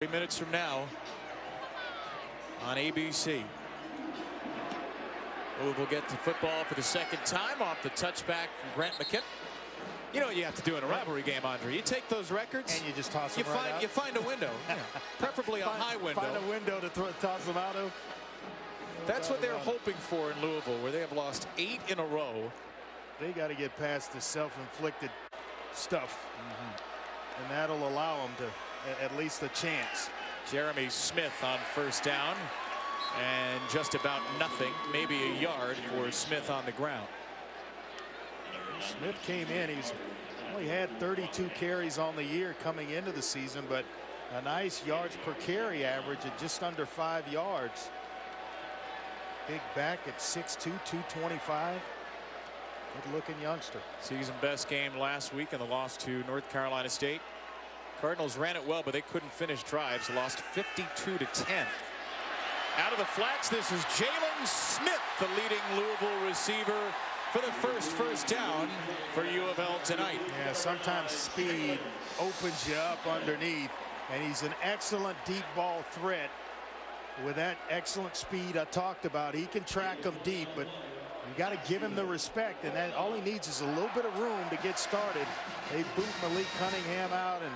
3 minutes from now on ABC. Louisville get to football for the second time off the touchback from Grant McKinnon. You know what you have to do in a rivalry game, Andre? You take those records and you just toss them right out. You find a window, preferably a high window. Find a window to toss them out of. That's what they're hoping for in Louisville, where they have lost 8 in a row. They got to get past the self-inflicted stuff, and that'll allow them to at least a chance. Jeremy Smith on first down, and just about nothing, maybe a yard for Smith on the ground. Smith came in. He's only had 32 carries on the year coming into the season, but a nice yards per carry average at just under 5 yards. Big back at 6'2", 225. Good looking youngster. Season best game last week in the loss to North Carolina State. Cardinals ran it well, but they couldn't finish drives. Lost 52-10. Out of the flats, this is Jalen Smith, the leading Louisville receiver, for the first down for U of L tonight. Yeah, sometimes speed opens you up underneath, and he's an excellent deep ball threat. With that excellent speed I talked about, he can track them deep, but you got to give him the respect, and that all he needs is a little bit of room to get started. They boot Malik Cunningham out, and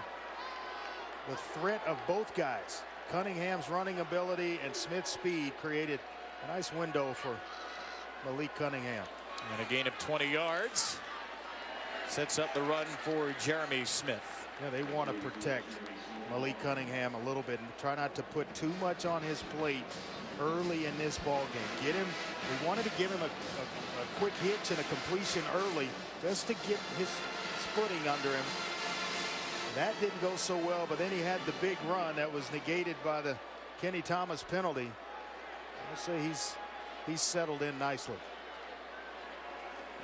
the threat of both guys, Cunningham's running ability and Smith's speed, created a nice window for Malik Cunningham. And a gain of 20 yards sets up the run for Jeremy Smith. Yeah, they want to protect Malik Cunningham a little bit and try not to put too much on his plate early in this ball game. We wanted to give him a quick hitch and a completion early just to get his footing under him. That didn't go so well, but then he had the big run that was negated by the Kenny Thomas penalty. I'll say he's settled in nicely.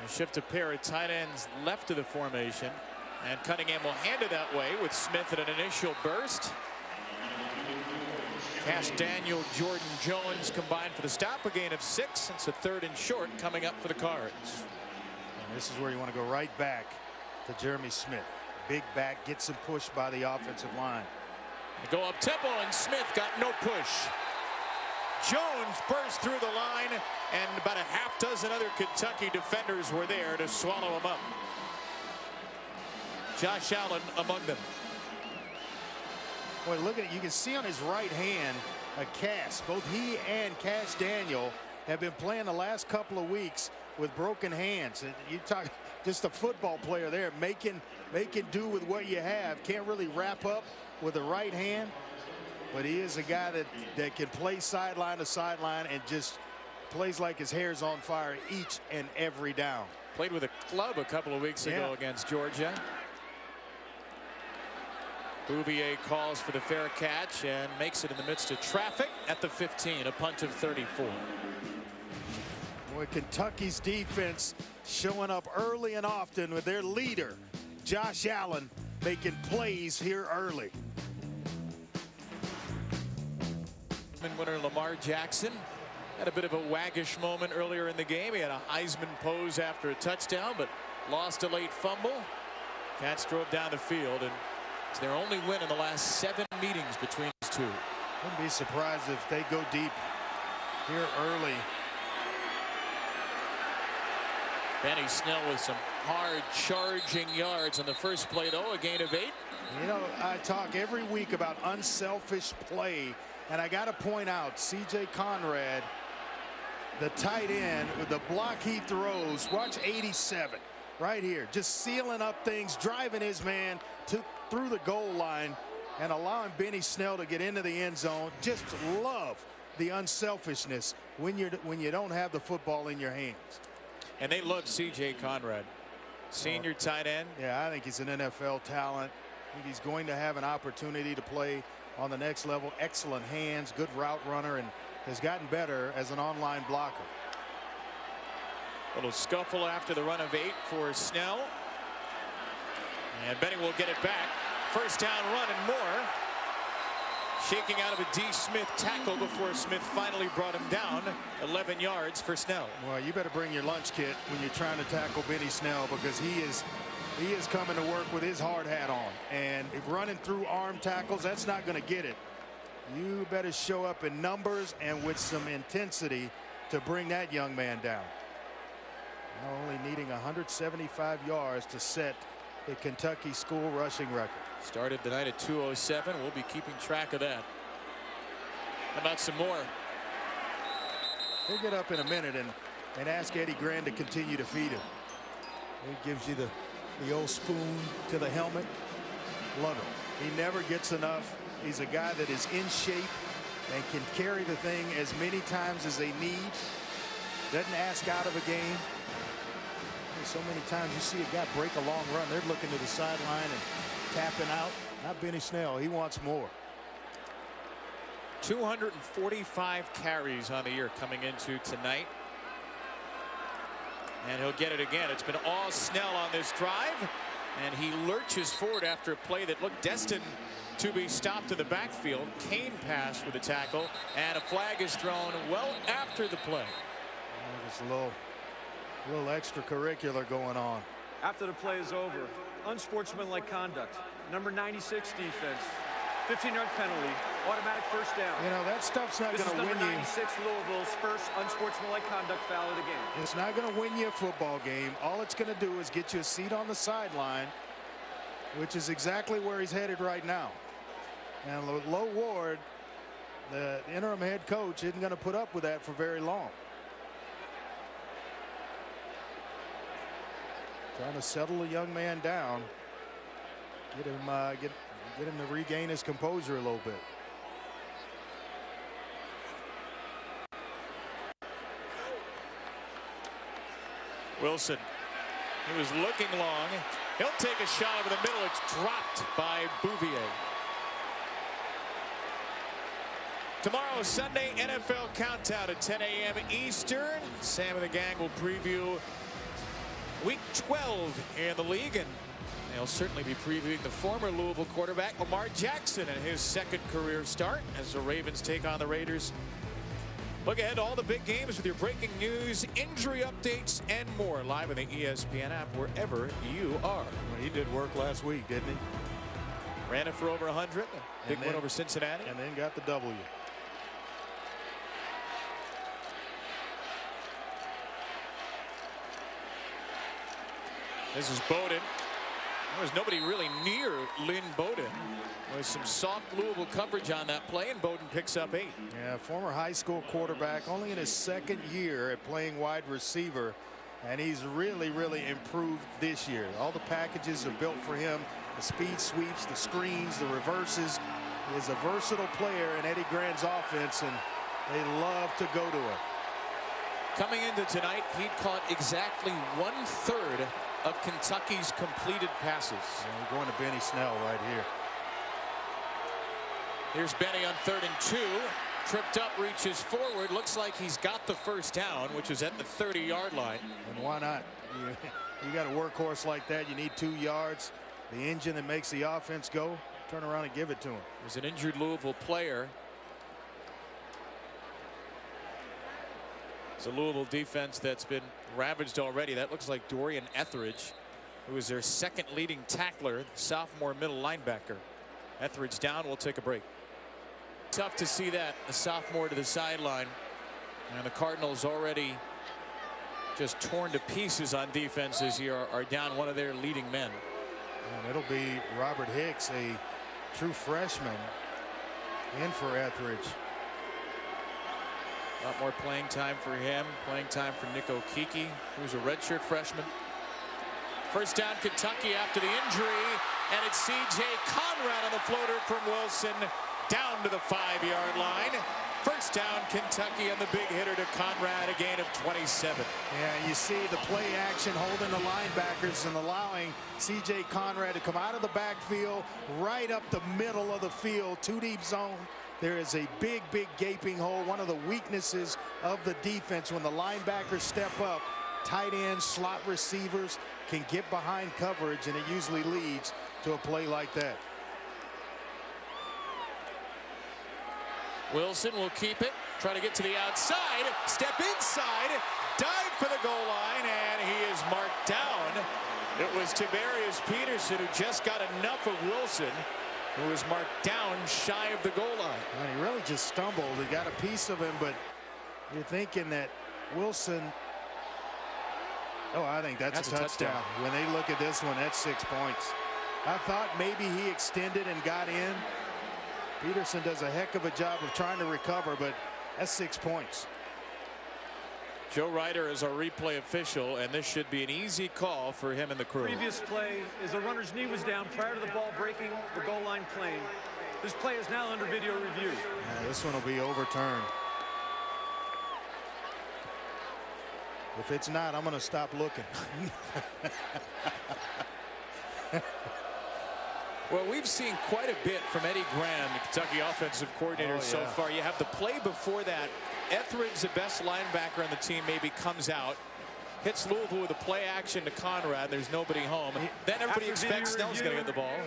And shift a pair of tight ends left of the formation, and Cunningham will hand it that way with Smith at an initial burst. Cash Daniel, Jordan Jones combined for the stop, a gain of 6. It's a 3rd and short coming up for the Cards. And this is where you want to go right back to Jeremy Smith. Big back, gets him pushed by the offensive line. They go up tempo, and Smith got no push. Jones burst through the line, and about a half dozen other Kentucky defenders were there to swallow him up. Josh Allen among them. Boy, look at it. You can see on his right hand a cast. Both he and Cash Daniel have been playing the last couple of weeks with broken hands. And you talk just a football player there, making do with what you have. Can't really wrap up with the right hand, but he is a guy that can play sideline to sideline and just plays like his hair's on fire each and every down. Played with a club a couple of weeks ago against Georgia. Bouvier calls for the fair catch and makes it in the midst of traffic at the 15, a punt of 34. Boy, Kentucky's defense showing up early and often with their leader, Josh Allen, making plays here early. Winner Lamar Jackson had a bit of a waggish moment earlier in the game. He had a Heisman pose after a touchdown, but lost a late fumble. Cats drove down the field, and it's their only win in the last 7 meetings between these two. Wouldn't be surprised if they go deep here early. Benny Snell with some hard charging yards on the first play, though, a gain of 8. You know, I talk every week about unselfish play, and I got to point out C.J. Conrad, the tight end, with the block he throws. Watch 87 right here, just sealing up things, driving his man through the goal line and allowing Benny Snell to get into the end zone. Just love the unselfishness when you don't have the football in your hands. And they love C.J. Conrad, senior tight end. Yeah, I think he's an NFL talent. I think he's going to have an opportunity to play on the next level. Excellent hands, good route runner, and has gotten better as an online blocker. A little scuffle after the run of 8 for Snell. And Benny will get it back. First down run and more. Shaking out of a D. Smith tackle before Smith finally brought him down. 11 yards for Snell. Well, you better bring your lunch kit when you're trying to tackle Benny Snell, because he is coming to work with his hard hat on. And if running through arm tackles, that's not going to get it. You better show up in numbers and with some intensity to bring that young man down. Now only needing 175 yards to set the Kentucky school rushing record. Started the night at 207. We'll be keeping track of that. How about some more? He'll get up in a minute and ask Eddie Grand to continue to feed him. He gives you the old spoon to the helmet. Love it. He never gets enough. He's a guy that is in shape and can carry the thing as many times as they need. Doesn't ask out of a game. So many times you see a guy break a long run. They're looking to the sideline and tapping out. Not Benny Snell. He wants more. 245 carries on the year coming into tonight. And he'll get it again. It's been all Snell on this drive. And he lurches forward after a play that looked destined to be stopped in the backfield. Kane pass with a tackle. And a flag is thrown well after the play. There's a little extracurricular going on. After the play is over, unsportsmanlike conduct. Number 96 defense. 15-yard penalty. Automatic first down. You know, that stuff's not going to win you. This is number 96 Louisville's first unsportsmanlike conduct foul of the game. It's not going to win you a football game. All it's going to do is get you a seat on the sideline, which is exactly where he's headed right now. And Low Ward, the interim head coach, isn't going to put up with that for very long. Trying to settle a young man down. Get him to regain his composure a little bit. Wilson. He was looking long. He'll take a shot over the middle. It's dropped by Bouvier. Tomorrow, Sunday, NFL Countdown at 10 a.m. Eastern. Sam and the gang will preview Week 12 in the league, and they'll certainly be previewing the former Louisville quarterback Lamar Jackson and his second career start as the Ravens take on the Raiders. Look ahead to all the big games with your breaking news, injury updates, and more live on the ESPN app wherever you are. Well, he did work last week, didn't he? Ran it for over 100. Big win over Cincinnati. And then got the W. This is Bowden. There was nobody really near Lynn Bowden. There was some soft Louisville coverage on that play, and Bowden picks up 8. Yeah, former high school quarterback, only in his second year at playing wide receiver, and he's really improved this year. All the packages are built for him. The speed sweeps, the screens, the reverses. He is a versatile player in Eddie Grand's offense, and they love to go to him. Coming into tonight, he'd caught exactly 1/3 of Kentucky's completed passes. Yeah, we're going to Benny Snell right here. Here's Benny on 3rd and 2. Tripped up, reaches forward. Looks like he's got the first down, which is at the 30-yard line. And why not? You got a workhorse like that. You need 2 yards. The engine that makes the offense go. Turn around and give it to him. There's an injured Louisville player. It's a Louisville defense that's been ravaged already. That looks like Dorian Etheridge, who is their second leading tackler, sophomore middle linebacker. Etheridge down. We'll take a break. Tough to see that, the sophomore to the sideline. And the Cardinals already just torn to pieces on defense this year, are down one of their leading men. And it'll be Robert Hicks, a true freshman, in for Etheridge. A lot more playing time for him. Playing time for Nick Okeke, who's a redshirt freshman. First down, Kentucky after the injury. And it's C.J. Conrad on the floater from Wilson down to the 5-yard line. First down, Kentucky, and the big hitter to Conrad, a gain of 27. Yeah, you see the play action holding the linebackers and allowing C.J. Conrad to come out of the backfield right up the middle of the field, 2-deep zone. There is a big gaping hole. One of the weaknesses of the defense when the linebackers step up, tight ends, slot receivers can get behind coverage, and it usually leads to a play like that. Wilson will keep it, try to get to the outside, step inside, dive for the goal line, and he is marked down. It was Tiberius Peterson who just got enough of Wilson who was marked down shy of the goal line. And he really just stumbled. He got a piece of him, but you're thinking that Wilson. Oh, I think that's a touchdown. When they look at this one, that's 6 points. I thought maybe he extended and got in. Peterson does a heck of a job of trying to recover, but that's 6 points. Joe Ryder is our replay official, and this should be an easy call for him and the crew. Previous play is the runner's knee was down prior to the ball breaking the goal line plane. This play is now under video review. This one will be overturned. If it's not, I'm going to stop looking. Well, we've seen quite a bit from Eddie Graham, the Kentucky offensive coordinator, so far. You have the play before that. Etheridge, the best linebacker on the team, maybe comes out, hits Louisville with a play action to Conrad. There's nobody home. Then everybody expects Snell's going to get the ball.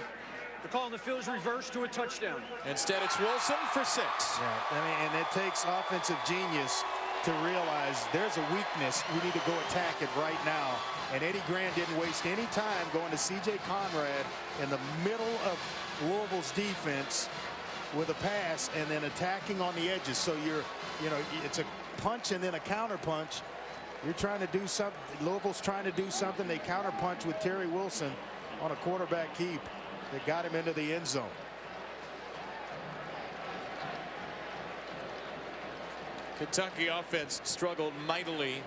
The call on the field is reversed to a touchdown. Instead, it's Wilson for 6. Yeah, I mean, and it takes offensive genius to realize there's a weakness. We need to go attack it right now. And Eddie Graham didn't waste any time going to C.J. Conrad in the middle of Louisville's defense with a pass and then attacking on the edges. So it's a punch and then a counter punch. You're trying to do something. Louisville's trying to do something. They counter punch with Terry Wilson on a quarterback keep that got him into the end zone. Kentucky offense struggled mightily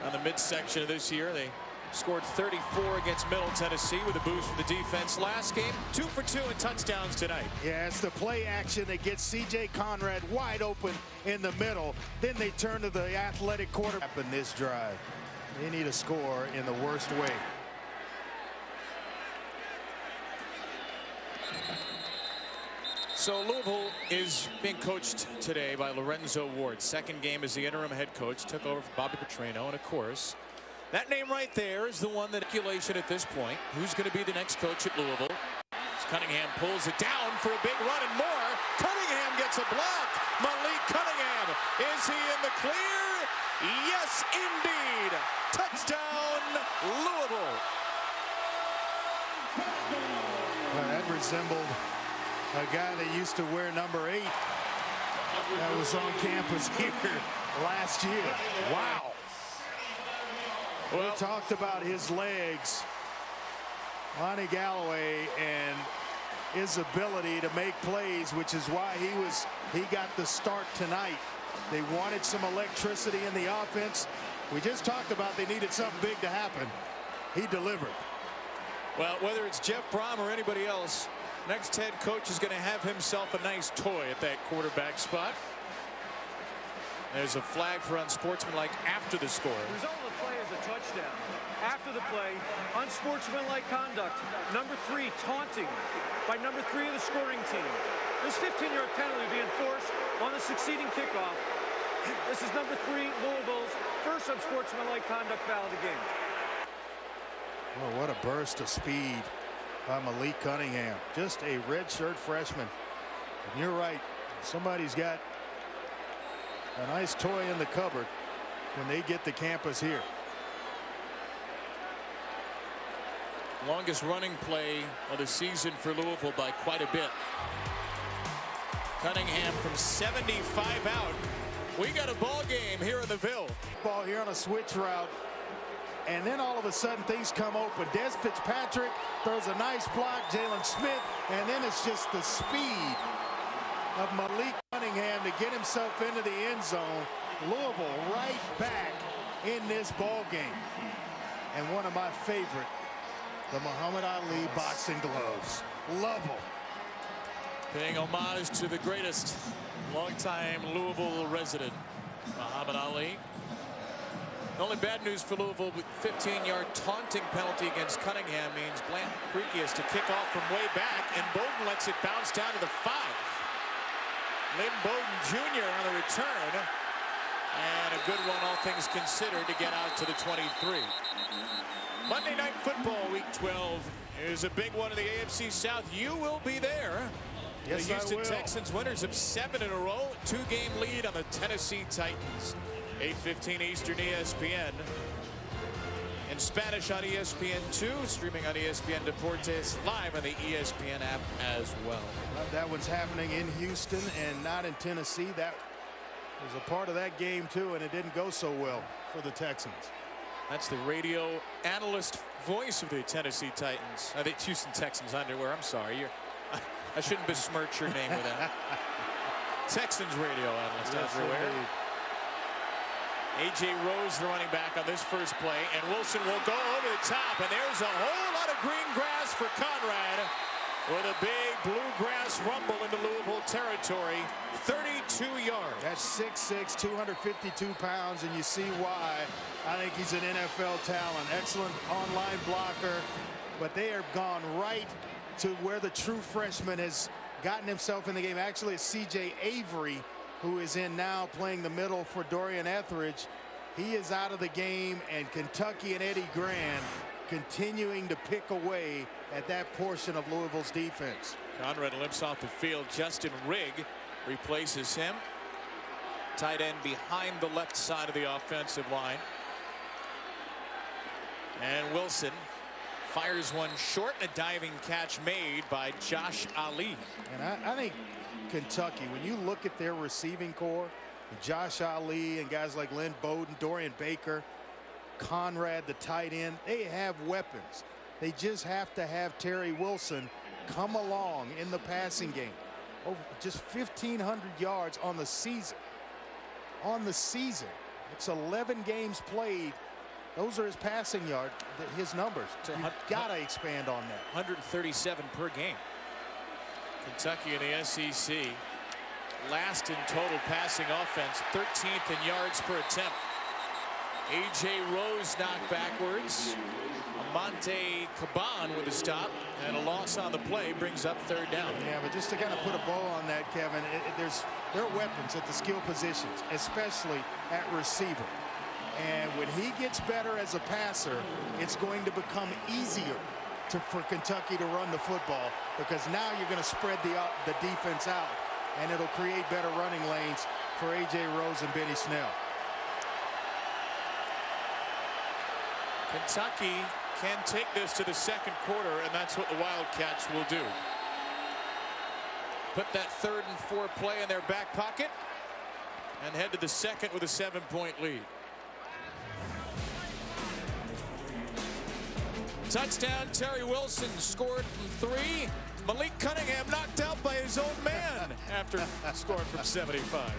on the midsection of this year. They scored 34 against Middle Tennessee with a boost from the defense last game. 2 for 2 in touchdowns tonight. Yeah, it's the play action that gets C.J. Conrad wide open in the middle. Then they turn to the athletic quarterback in this drive. They need a score in the worst way. So Louisville is being coached today by Lorenzo Ward. Second game as the interim head coach. Took over from Bobby Petrino. And of course, that name right there is the one that speculation at this point. Who's going to be the next coach at Louisville? As Cunningham pulls it down for a big run and more. Cunningham gets a block. Malik Cunningham. Is he in the clear? Yes, indeed. Touchdown, Louisville. Well, that resembled a guy that used to wear number 8 that was on campus here last year. Wow. Well, we talked about his legs, Lonnie Galloway, and his ability to make plays, which is why he got the start tonight. They wanted some electricity in the offense. We just talked about they needed something big to happen. He delivered. Well, whether it's Jeff Brom or anybody else, next head coach is going to have himself a nice toy at that quarterback spot. There's a flag for unsportsmanlike after the score. The result of the play is a touchdown. After the play, unsportsmanlike conduct. Number 3, taunting by number 3 of the scoring team. This 15-yard penalty being enforced on the succeeding kickoff. This is number 3, Louisville's first unsportsmanlike conduct foul of the game. Oh, what a burst of speed by Malik Cunningham. Just a redshirt freshman. And you're right. Somebody's got a nice toy in the cupboard when they get to campus here. Longest running play of the season for Louisville by quite a bit. Cunningham from 75 out. We got a ball game here in the Ville. Ball here on a switch route. And then all of a sudden things come open. Des Fitzpatrick throws a nice block. Jalen Smith. And then it's just the speed of Malik Cunningham to get himself into the end zone. Louisville right back in this ball game. And one of my favorite, the Muhammad Ali boxing gloves. Love them. Paying homage to the greatest longtime Louisville resident, Muhammad Ali. The only bad news for Louisville with 15-yard taunting penalty against Cunningham means Blant Creaky has to kick off from way back, and Bowden lets it bounce down to the 5. Lynn Bowden Jr. on the return, and a good one, all things considered, to get out to the 23. Monday Night Football, Week 12, is a big one in the AFC South. You will be there. Yes, the Houston I will. Texans, winners of 7 in a row, 2-game lead on the Tennessee Titans. 8:15 Eastern, ESPN. in Spanish on ESPN2, streaming on ESPN Deportes, live on the ESPN app as well. That one's happening in Houston and not in Tennessee. That was a part of that game too, and it didn't go so well for the Texans. That's the radio analyst voice of the Tennessee Titans. The Houston Texans underwear. I'm sorry. I shouldn't besmirch your name with that. Texans radio analyst underwear. A.J. Rose, the running back on this first play, and Wilson will go over the top, and there's a whole lot of green grass for Conrad with a big bluegrass rumble into Louisville territory, 32 yards. That's 6'6", 252 pounds, and you see why. I think he's an NFL talent. Excellent online blocker, but they have gone right to where the true freshman has gotten himself in the game. Actually, it's C.J. Avery, who is in now playing the middle for Dorian Etheridge. He is out of the game, and Kentucky and Eddie Gran continuing to pick away at that portion of Louisville's defense. Conrad limps off the field. Justin Rigg replaces him. Tight end behind the left side of the offensive line. And Wilson fires one short, and a diving catch made by Josh Ali. And I think Kentucky, when you look at their receiving core, Josh Ali and guys like Lynn Bowden, Dorian Baker, Conrad, the tight end, they have weapons. They just have to have Terry Wilson come along in the passing game. Over just 1,500 yards on the season. On the season. It's 11 games played. Those are his passing yards, his numbers. You've got to expand on that. 137 per game. Kentucky in the SEC last in total passing offense, 13th in yards per attempt. A.J. Rose knocked backwards. Amante Caban with a stop, and a loss on the play brings up third down. Yeah, but just to kind of put a bow on that, Kevin, there are weapons at the skill positions, especially at receiver. And when he gets better as a passer, it's going to become easier for Kentucky to run the football, because now you're going to spread the defense out, and it'll create better running lanes for A.J. Rose and Benny Snell. Kentucky can take this to the second quarter, and that's what the Wildcats will do. Put that 3rd and 4 play in their back pocket and head to the second with a 7-point lead. Touchdown, Terry Wilson scored from 3. Malik Cunningham knocked out by his own man after scoring from 75.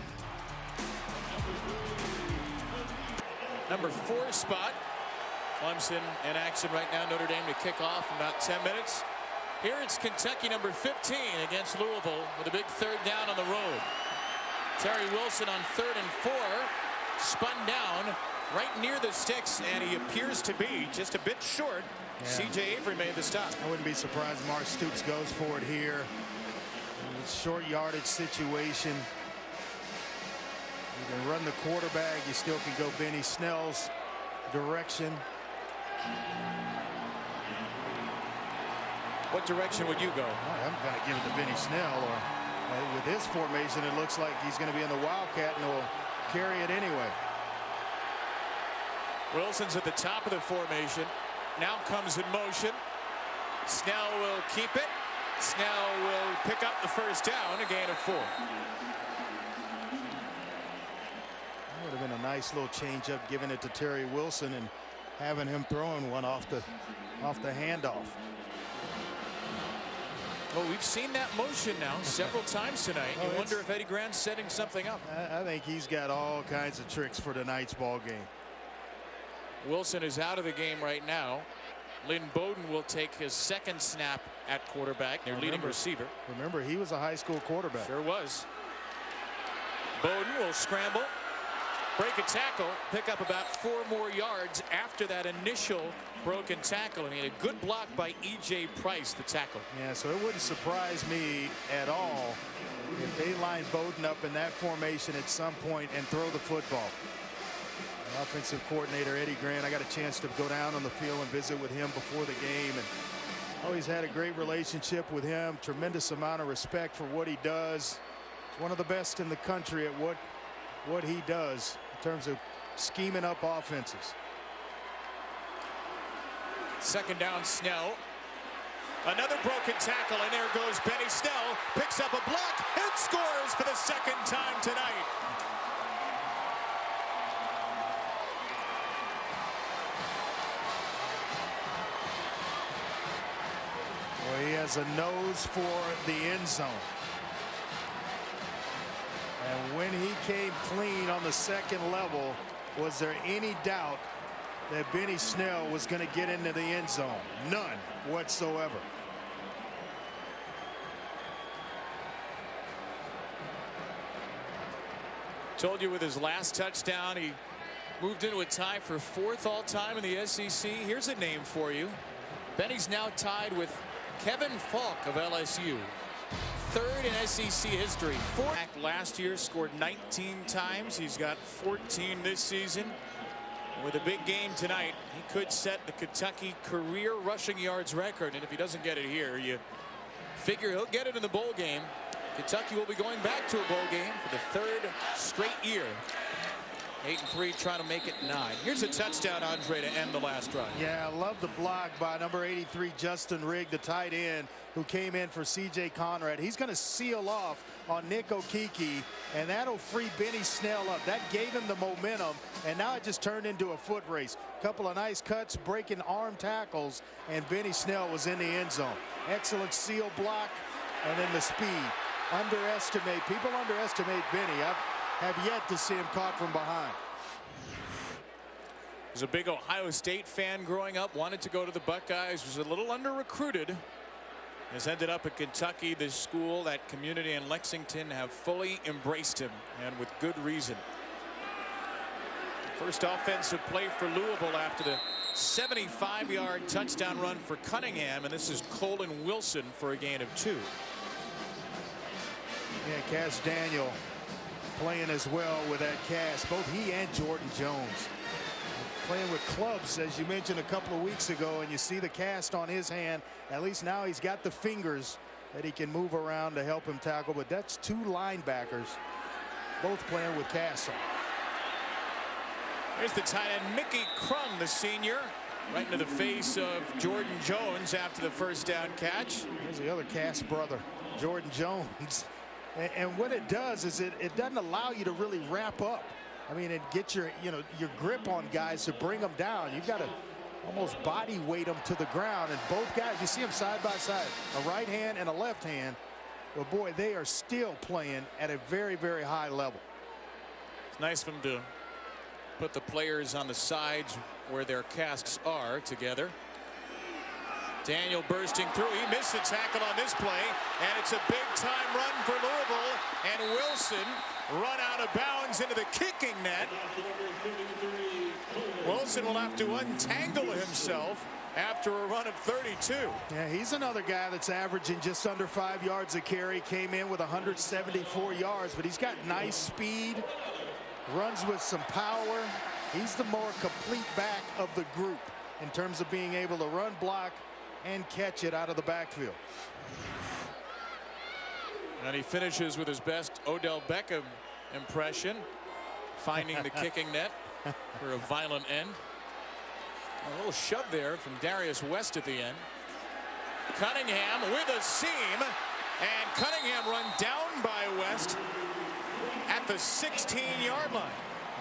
Number 4 spot. Clemson in action right now. Notre Dame to kick off in about 10 minutes. Here it's Kentucky number 15 against Louisville with a big 3rd down on the road. Terry Wilson on 3rd and 4. Spun down right near the sticks, and he appears to be just a bit short. Yeah. C.J. Avery made the stop. I wouldn't be surprised if Mark Stoops goes for it here. Short yardage situation. You can run the quarterback. You still can go Benny Snell's direction. What direction would you go? I'm going to give it to Benny Snell. Or with this formation, it looks like he's going to be in the Wildcat and will carry it anyway. Wilson's at the top of the formation. Now comes in motion. Snell will keep it. Snell will pick up the 1st down, a gain of 4. That would have been a nice little changeup, giving it to Terry Wilson and having him throwing one off the handoff. Well, we've seen that motion now several times tonight. You wonder if Eddie Grant's setting something up. I think he's got all kinds of tricks for tonight's ball game. Wilson is out of the game right now. Lynn Bowden will take his 2nd snap at quarterback, their leading receiver. Remember, he was a high school quarterback. Sure was. Bowden will scramble, break a tackle, pick up about 4 more yards after that initial broken tackle, and he had a good block by E.J. Price, the tackle. Yeah, so it wouldn't surprise me at all if they line Bowden up in that formation at some point and throw the football. Offensive coordinator Eddie Grant, I got a chance to go down on the field and visit with him before the game, and always had a great relationship with him. Tremendous amount of respect for what he does. He's one of the best in the country at what he does in terms of scheming up offenses. Second down, Snell. Another broken tackle, and there goes Benny Snell. Picks up a block and scores for the second time tonight. Well, he has a nose for the end zone. And when he came clean on the second level, was there any doubt that Benny Snell was going to get into the end zone? None whatsoever. Told you with his last touchdown, he moved into a tie for 4th all-time in the SEC. Here's a name for you. Benny's now tied with Kevin Falk of LSU. 3rd in SEC history. Last year scored 19 times. He's got 14 this season. With a big game tonight, he could set the Kentucky career rushing yards record. And if he doesn't get it here, you figure he'll get it in the bowl game. Kentucky will be going back to a bowl game for the 3rd straight year. 8-3, trying to make it 9. Here's a touchdown, Andre, to end the last drive. Yeah, I love the block by number 83, Justin Rigg, the tight end, who came in for C.J. Conrad. He's going to seal off on Nick Okeke, and that'll free Benny Snell up. That gave him the momentum, and now it just turned into a foot race. Couple of nice cuts, breaking arm tackles, and Benny Snell was in the end zone. Excellent seal block, and then the speed. People underestimate Benny. I have yet to see him caught from behind. He was a big Ohio State fan growing up, wanted to go to the Buckeyes, was a little under-recruited. Has ended up at Kentucky. This school, that community in Lexington, have fully embraced him, and with good reason. First offensive play for Louisville after the 75-yard touchdown run for Cunningham, and this is Colin Wilson for a gain of 2. Yeah, Cass Daniel playing as well with that cast. Both he and Jordan Jones playing with clubs, as you mentioned a couple of weeks ago, and you see the cast on his hand. At least now he's got the fingers that he can move around to help him tackle. But that's 2 linebackers, both playing with casts on. Here's the tight end, Mickey Crum, the senior, right into the face of Jordan Jones after the first down catch. Here's the other cast brother, Jordan Jones. And what it does is it doesn't allow you to really wrap up. I mean, and get your grip on guys to bring them down. You've got to almost body weight them to the ground. And both guys, you see them side by side, a right hand and a left hand. But boy, they are still playing at a very, very high level. It's nice of them to put the players on the sides where their casts are together. Daniel bursting through. He missed the tackle on this play, and it's a big-time run for Louisville. And Wilson run out of bounds into the kicking net. Wilson will have to untangle himself after a run of 32. Yeah, he's another guy that's averaging just under 5 yards a carry. Came in with 174 yards, but he's got nice speed, runs with some power. He's the more complete back of the group in terms of being able to run, block, and catch it out of the backfield. And he finishes with his best Odell Beckham impression, finding the kicking net for a violent end. A little shove there from Darius West at the end. Cunningham with a seam, and Cunningham run down by West at the 16-yard line.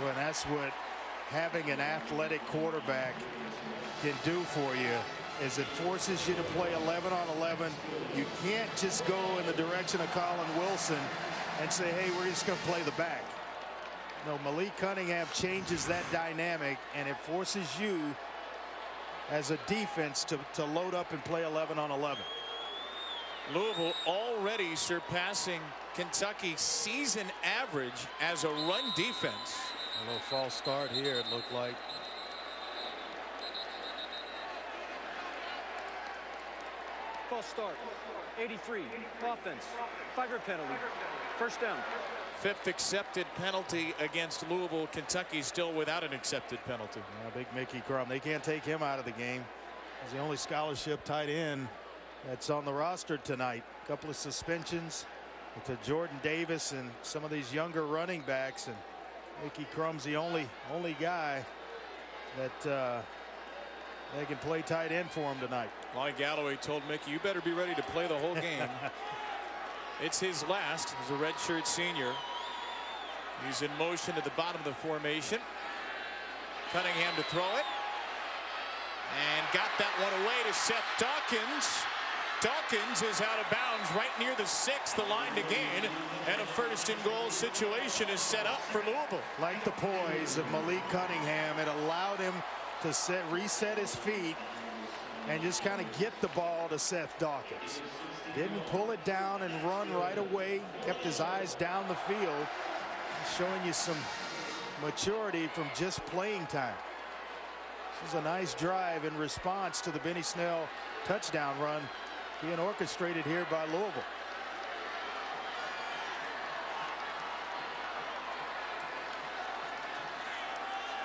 Well, that's what having an athletic quarterback can do for you, is it forces you to play 11 on 11. You can't just go in the direction of Colin Wilson and say, hey, we're just going to play the back. No, Malik Cunningham changes that dynamic, and it forces you as a defense to load up and play 11 on 11. Louisville already surpassing Kentucky's season average as a run defense. A little false start here, it looked like. False start. 83. Offense. 5-yard penalty. First down. 5th accepted penalty against Louisville. Kentucky still without an accepted penalty. Yeah, big Mickey Crum. They can't take him out of the game. He's the only scholarship tight end that's on the roster tonight. A couple of suspensions to Jordan Davis and some of these younger running backs, and Mickey Crum's the only guy that They can play tight end for him tonight. Lonnie Galloway told Mickey, you better be ready to play the whole game. It's his last as a redshirt senior. He's in motion at the bottom of the formation. Cunningham to throw it. And got that one away to Seth Dawkins. Dawkins is out of bounds right near the 6, the line to gain. And a first and goal situation is set up for Louisville. Like the poise of Malik Cunningham, it allowed him to reset his feet and just kind of get the ball to Seth Dawkins. Didn't pull it down and run right away. Kept his eyes down the field. Showing you some maturity from just playing time. This is a nice drive in response to the Benny Snell touchdown run being orchestrated here by Louisville.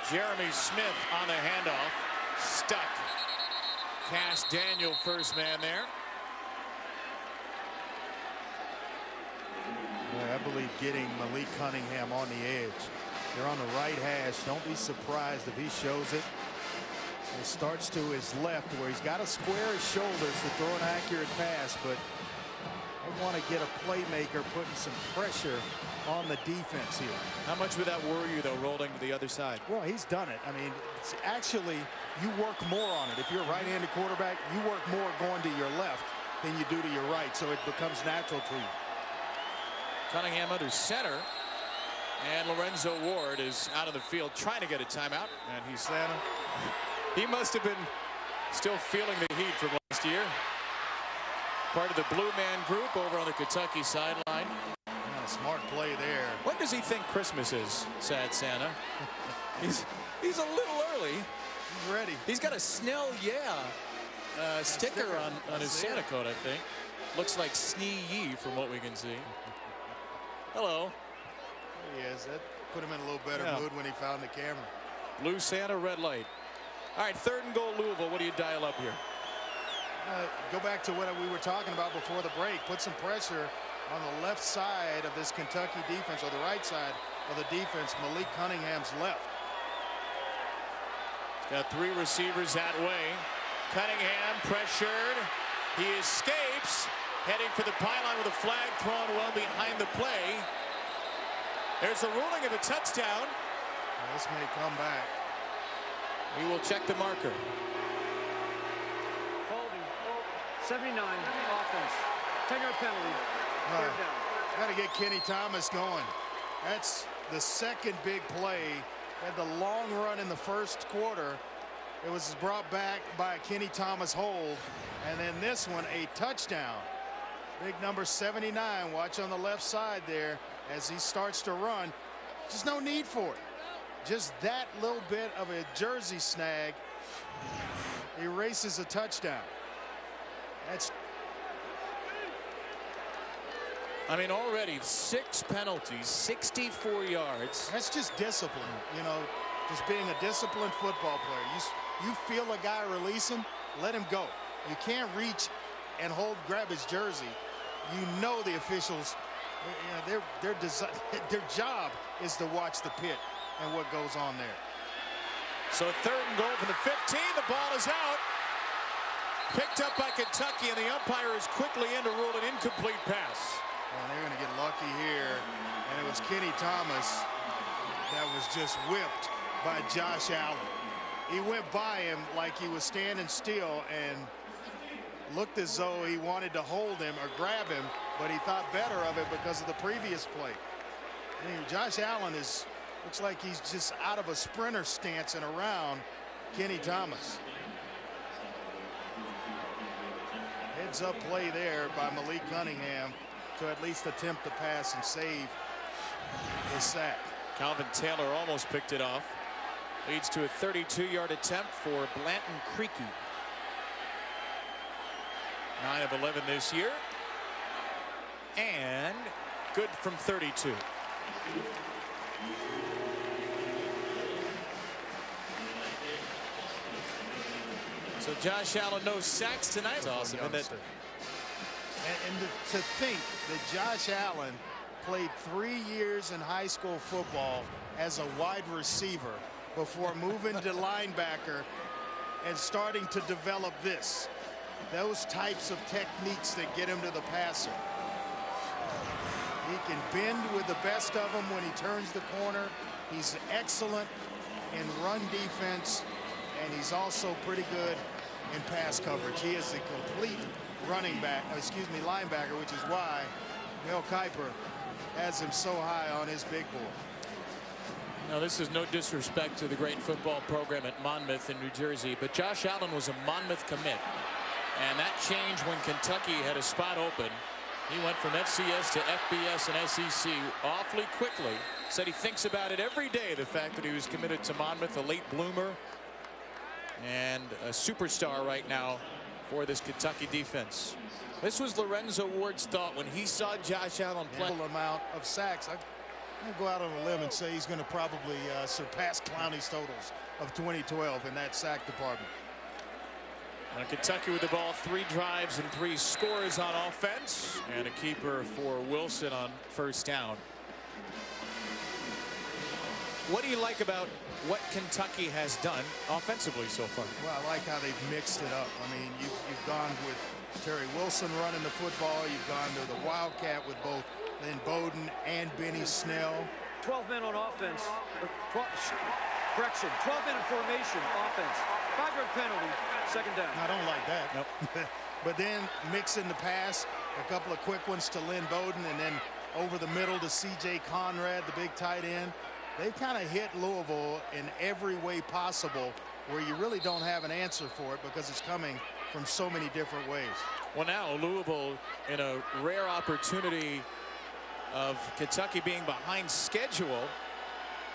Jeremy Smith on the handoff. Stuck. Cass Daniel first man there. Boy, I believe getting Malik Cunningham on the edge. They're on the right hash. Don't be surprised if he shows it. It starts to his left where he's got to square his shoulders to throw an accurate pass, but I want to get a playmaker putting some pressure on the defense here. How much would that worry you, though, rolling to the other side? Well, he's done it. I mean, it's actually, you work more on it. If you're a right-handed quarterback, you work more going to your left than you do to your right, so it becomes natural to you. Cunningham under center, and Lorenzo Ward is out of the field trying to get a timeout, and he must have been still feeling the heat from last year. Part of the Blue Man Group over on the Kentucky sideline. Smart play there. When does he think Christmas is, Sad Santa? He's a little early. He's ready. He's got a Snell sticker on his Santa coat, I think. Looks like Snee Yee from what we can see. Hello. There he is. That put him in a little better mood when he found the camera. Blue Santa, red light. All right, 3rd and goal, Louisville. What do you dial up here? Go back to what we were talking about before the break. Put some pressure on the left side of this Kentucky defense, or the right side of the defense. Malik Cunningham's left. Got 3 receivers that way. Cunningham pressured. He escapes, heading for the pylon with a flag thrown well behind the play. There's a ruling of a touchdown. This may come back. We will check the marker. Holding. 79 offense. 10-yard penalty. Got to get Kenny Thomas going. That's the second big play. Had the long run in the first quarter. It was brought back by a Kenny Thomas hold. And then this one, a touchdown. Big number 79. Watch on the left side there as he starts to run. Just no need for it. Just that little bit of a jersey snag erases a touchdown. I mean, already 6 penalties, 64 yards. That's just discipline, you know, just being a disciplined football player. You feel a guy release him, let him go. You can't reach and grab his jersey. You know the officials, you know, their job is to watch the pit and what goes on there. So 3rd and goal from the 15. The ball is out. Picked up by Kentucky, and the umpire is quickly in to rule an incomplete pass. And they're going to get lucky here. And it was Kenny Thomas that was just whipped by Josh Allen. He went by him like he was standing still and looked as though he wanted to hold him or grab him, but he thought better of it because of the previous play. I mean, Josh Allen looks like he's just out of a sprinter stance and around Kenny Thomas. Heads up play there by Malik Cunningham to at least attempt the pass and save the sack. Calvin Taylor almost picked it off. Leads to a 32-yard attempt for Blanton Creaky. 9 of 11 this year. And good from 32. So Josh Allen, no sacks tonight. That's awesome. And to think that Josh Allen played 3 years in high school football as a wide receiver before moving to linebacker and starting to develop this. Those types of techniques that get him to the passer. He can bend with the best of them when he turns the corner. He's excellent in run defense, and he's also pretty good in pass coverage. He is a complete linebacker, which is why Mel Kiper has him so high on his big board. Now, this is no disrespect to the great football program at Monmouth in New Jersey, but Josh Allen was a Monmouth commit. And that changed when Kentucky had a spot open. He went from FCS to FBS and SEC awfully quickly. Said he thinks about it every day, the fact that he was committed to Monmouth, a late bloomer and a superstar right now for this Kentucky defense. This was Lorenzo Ward's thought when he saw Josh Allen play. Amount of sacks. I'm going to go out on a limb and say he's going to probably surpass Clowney's totals of 2012 in that sack department. Kentucky with the ball, 3 drives and 3 scores on offense, and a keeper for Wilson on first down. What do you like about what Kentucky has done offensively so far? Well, I like how they've mixed it up. I mean, you've gone with Terry Wilson running the football. You've gone to the Wildcat with both Lynn Bowden and Benny Snell. 12 men on offense. 12 men in formation offense. 5-yard penalty, second down. I don't like that. Nope. But then mixing the pass, a couple of quick ones to Lynn Bowden, and then over the middle to C.J. Conrad, the big tight end. They've kind of hit Louisville in every way possible where you really don't have an answer for it because it's coming from so many different ways. Well, now Louisville, in a rare opportunity of Kentucky being behind schedule,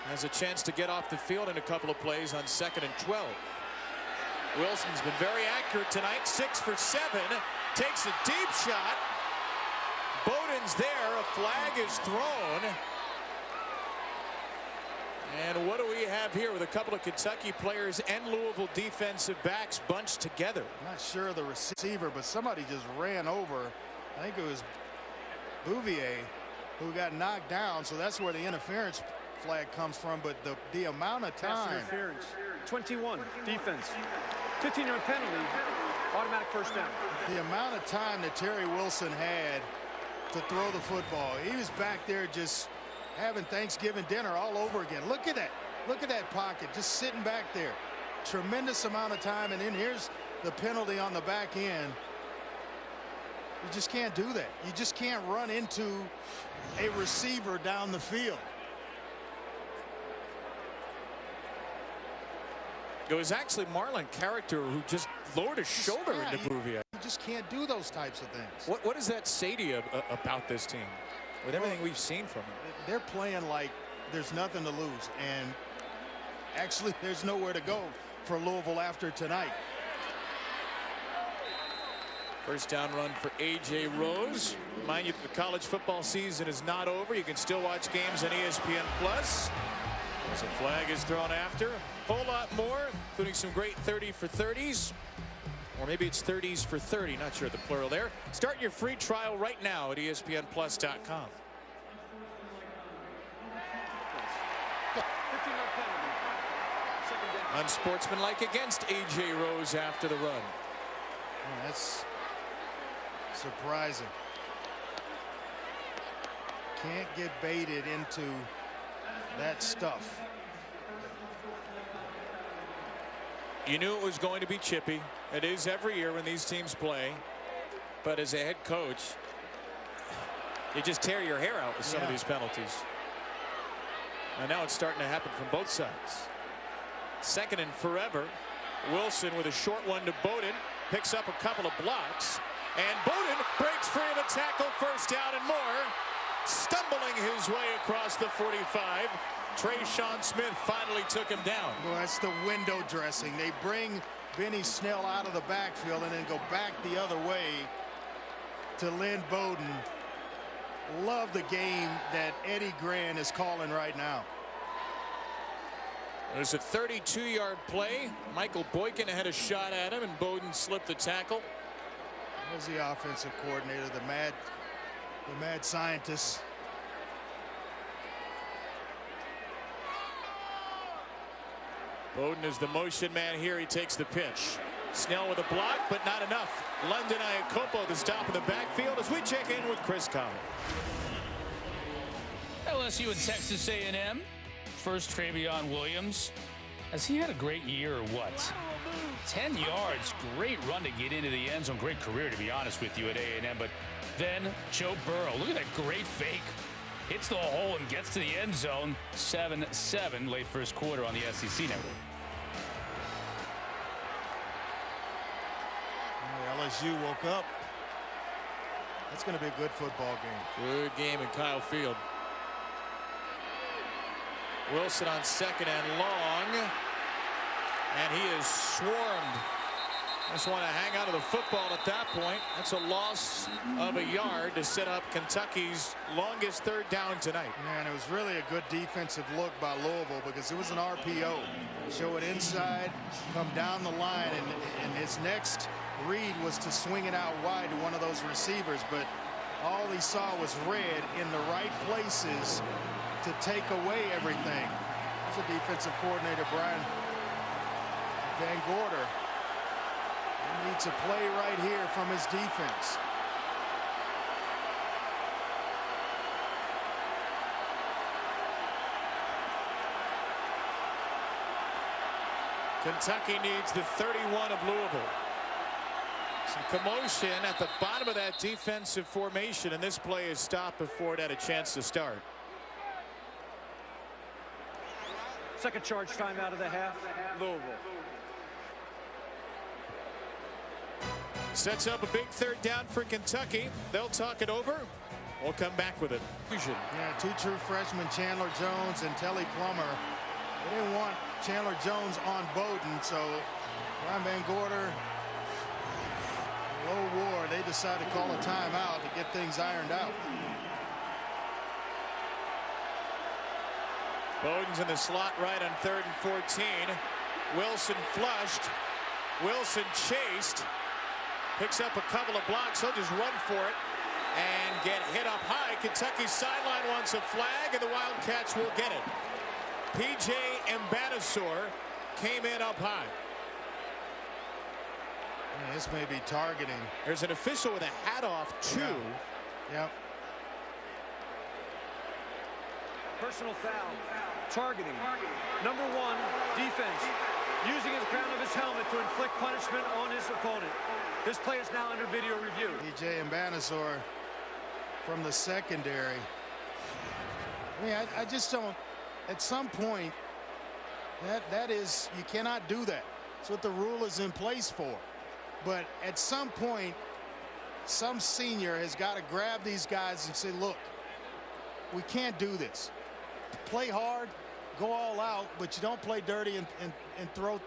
has a chance to get off the field in a couple of plays on 2nd and 12. Wilson's been very accurate tonight, 6 for 7, takes a deep shot. Bowden's there, a flag is thrown. And what do we have here with a couple of Kentucky players and Louisville defensive backs bunched together? I'm not sure of the receiver, but somebody just ran over. I think it was Bouvier who got knocked down, so that's where the interference flag comes from. But the amount of Pass time. interference. 21 defense. 15-yard penalty. Automatic first down. The amount of time that Terry Wilson had to throw the football. He was back there just having Thanksgiving dinner all over again. Look at that. Look at that pocket just sitting back there. Tremendous amount of time, and then here's the penalty on the back end. You just can't do that. You just can't run into a receiver down the field. It was actually Marlon Character who just lowered his shoulder into Bouvier. You just can't do those types of things. What does that say to you about this team with everything we've seen from them? They're playing like there's nothing to lose, and actually there's nowhere to go for Louisville after tonight. First down run for A.J. Rose. Remind you, the college football season is not over. You can still watch games on ESPN+. As a flag is thrown after. A whole lot more, including some great 30 for 30s. Or maybe it's 30s for 30. Not sure the plural there. Start your free trial right now at ESPNplus.com. Unsportsmanlike against A.J. Rose after the run. Oh, that's surprising. Can't get baited into that stuff. You knew it was going to be chippy. It is every year when these teams play. But as a head coach, you just tear your hair out with some of these penalties. And now it's starting to happen from both sides. 2nd and forever. Wilson with a short one to Bowden. Picks up a couple of blocks. And Bowden breaks free of a tackle, first down and more. Stumbling his way across the 45. Trayshawn Smith finally took him down. Well, that's the window dressing. They bring Benny Snell out of the backfield and then go back the other way to Lynn Bowden. Love the game that Eddie Gran is calling right now. There's a 32-yard play. Michael Boykin had a shot at him, and Bowden slipped the tackle. There's the offensive coordinator, the mad scientist. Bowden is the motion man here. He takes the pitch. Snell with a block, but not enough. London Iacopo the stop in the backfield as we check in with Chris Collins. LSU and Texas A&M. First, Travion Williams. Has he had a great year or what? 10 yards, great run to get into the end zone. Great career, to be honest with you, at A&M. But then Joe Burrow, look at that great fake. Hits the hole and gets to the end zone. 7-7 late first quarter on the SEC network. LSU woke up. That's going to be a good football game. Good game in Kyle Field. Wilson on second and long. And he is swarmed. Just want to hang out of the football at that point. That's a loss of a yard to set up Kentucky's longest third down tonight. Man, it was really a good defensive look by Louisville because it was an RPO. Show it inside, come down the line, and his next read was to swing it out wide to one of those receivers, but all he saw was red in the right places to take away everything. There's a defensive coordinator, Brian Van Gorder. He needs a play right here from his defense. Kentucky needs the 31 of Louisville. Some commotion at the bottom of that defensive formation, and this play is stopped before it had a chance to start. Second charge time out of the half, Louisville. Sets up a big third down for Kentucky. They'll talk it over. We'll come back with it. Yeah, two true freshmen, Chandler Jones and Telly Plummer. They didn't want Chandler Jones on Bowden, so Brian Van Gorder, Low War, they decided to call a timeout to get things ironed out. Bowden's in the slot right on 3rd and 14. Wilson flushed. Wilson chased. Picks up a couple of blocks. He'll just run for it and get hit up high. Kentucky's sideline wants a flag, and the Wildcats will get it. P.J. Mbanassor came in up high. Yeah, this may be targeting. There's an official with a hat off, too. Yep. Personal foul. Targeting. Number 1, defense. Using the crown of his helmet to inflict punishment on his opponent. This play is now under video review. P.J. Mbanassor from the secondary. I mean, I just don't. At some point, that is, you cannot do that. That's what the rule is in place for. But at some point, some senior has got to grab these guys and say, look, we can't do this. Play hard, go all out, but you don't play dirty and throw,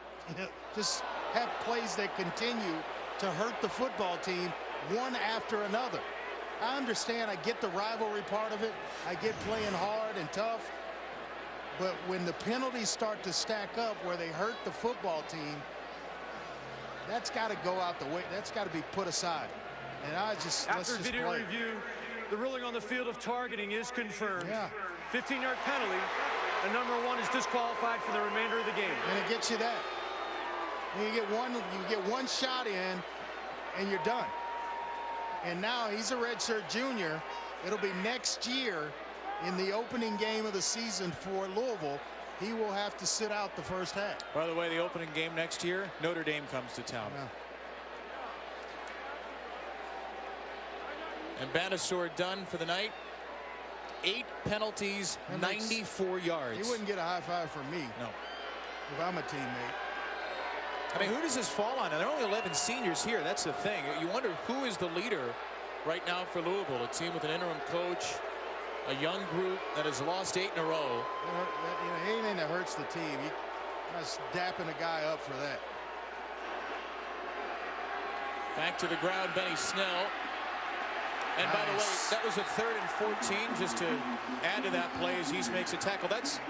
just have plays that continue to hurt the football team one after another. I understand, I get the rivalry part of it. I get playing hard and tough. But when the penalties start to stack up where they hurt the football team, that's got to go out the way. That's got to be put aside. And I just, after video review, the ruling on the field of targeting is confirmed. Yeah. 15-yard penalty, and number 1 is disqualified for the remainder of the game. And it gets you that. And you get one shot in, and you're done. And now he's a redshirt junior. It'll be next year in the opening game of the season for Louisville. He will have to sit out the first half. By the way, the opening game next year, Notre Dame comes to town. Yeah. And Mbanassor done for the night. 8 penalties, 94 yards. He wouldn't get a high five from me. No. If I'm a teammate. I mean, who does this fall on? And there are only 11 seniors here. That's the thing. You wonder who is the leader right now for Louisville, a team with an interim coach, a young group that has lost 8 in a row. Anything that hurts the team, just dapping a guy up for that. Back to the ground, Benny Snell. And by the way, that was a 3rd and 14, just to add to that play as East makes a tackle. That's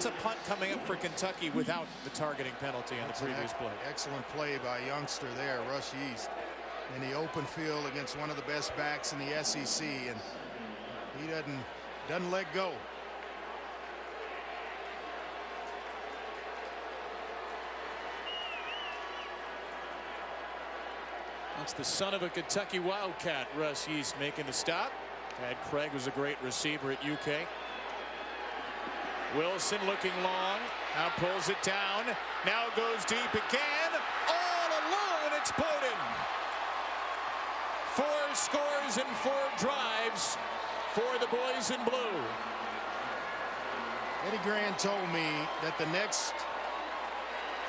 a punt coming up for Kentucky without the targeting penalty on the previous play. Excellent play by a youngster there, Rush East, in the open field against one of the best backs in the SEC, and he doesn't let go. It's the son of a Kentucky Wildcat, Russ Yeast, making the stop. Tad Craig was a great receiver at UK. Wilson looking long. Now pulls it down. Now goes deep again. All alone, it's Bowden. 4 scores and 4 drives for the boys in blue. Eddie Grant told me that the next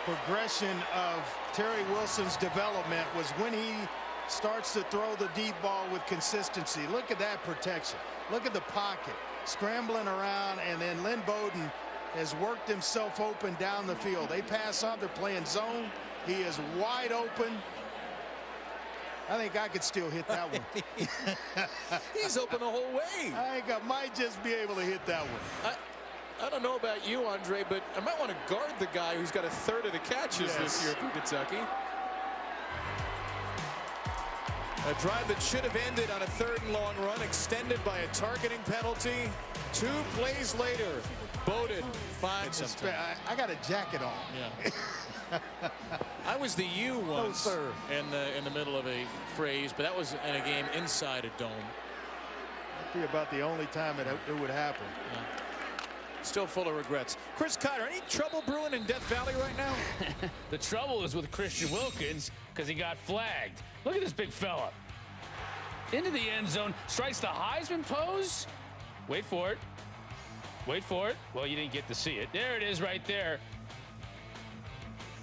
progression of Terry Wilson's development was when he starts to throw the deep ball with consistency. Look at that protection. Look at the pocket. Scrambling around, and then Lynn Bowden has worked himself open down the field. They pass off, they're playing zone. He is wide open. I think I could still hit that one. He's open the whole way. I think I might just be able to hit that one. I don't know about you, Andre, but I might want to guard the guy who's got a third of the catches this year for Kentucky. A drive that should have ended on a 3rd and long run, extended by a targeting penalty. 2 plays later, Bowden finds him. I got a jacket on. Yeah. I was the U once in the middle of a phrase, but that was in a game inside a dome. That'd be about the only time it would happen. Yeah. Still full of regrets. Chris Cotter, any trouble brewing in Death Valley right now? The trouble is with Christian Wilkins because he got flagged. Look at this big fella. Into the end zone, strikes the Heisman pose. Wait for it. Wait for it. Well, you didn't get to see it. There it is right there.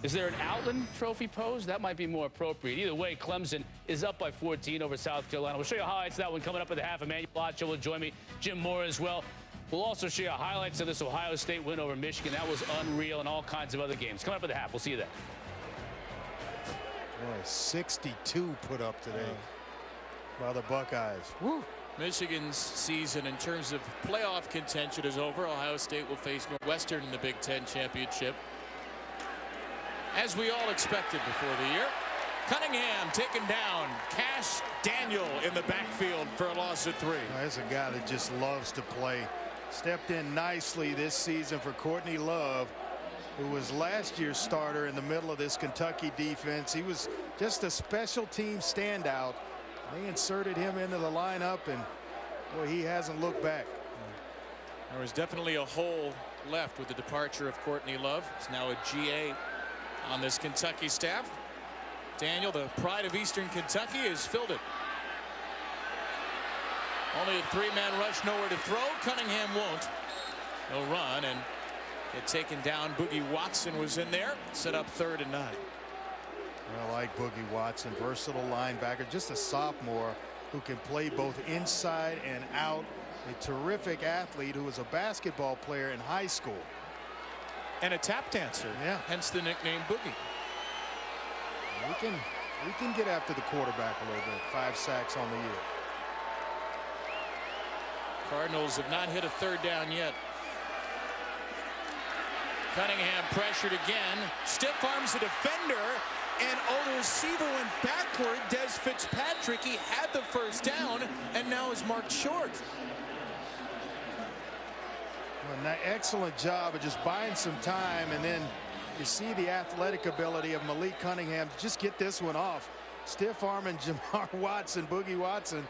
Is there an Outland Trophy pose? That might be more appropriate. Either way, Clemson is up by 14 over South Carolina. We'll show you highlights of that one coming up at the half. Emmanuel Lacho will join me. Jim Moore as well. We'll also show you highlights of this Ohio State win over Michigan. That was unreal, and all kinds of other games. Coming up at the half. We'll see you then. Boy, 62 put up today by the Buckeyes. Woo. Michigan's season in terms of playoff contention is over. Ohio State will face Northwestern in the Big Ten championship, as we all expected before the year. Cunningham taken down. Cash Daniel in the backfield for a loss of 3. That's a guy that just loves to play. Stepped in nicely this season for Courtney Love, who was last year's starter in the middle of this Kentucky defense. He was just a special team standout. They inserted him into the lineup, and boy, he hasn't looked back. There was definitely a hole left with the departure of Courtney Love. He's now a GA on this Kentucky staff. Daniel, the pride of Eastern Kentucky, has filled it. Only a 3-man rush, nowhere to throw. Cunningham won't. He'll run and get taken down. Boogie Watson was in there. Set up 3rd and 9. I like Boogie Watson, versatile linebacker, just a sophomore who can play both inside and out. A terrific athlete who was a basketball player in high school. And a tap dancer. Yeah. Hence the nickname Boogie. We can get after the quarterback a little bit. 5 sacks on the year. Cardinals have not hit a 3rd down yet. Cunningham pressured again. Stiff arms the defender. And the receiver went backward. Des Fitzpatrick, he had the 1st down and now is marked short. Well, an excellent job of just buying some time, and then you see the athletic ability of Malik Cunningham to just get this one off. Stiff arming Jamar Watson, Boogie Watson,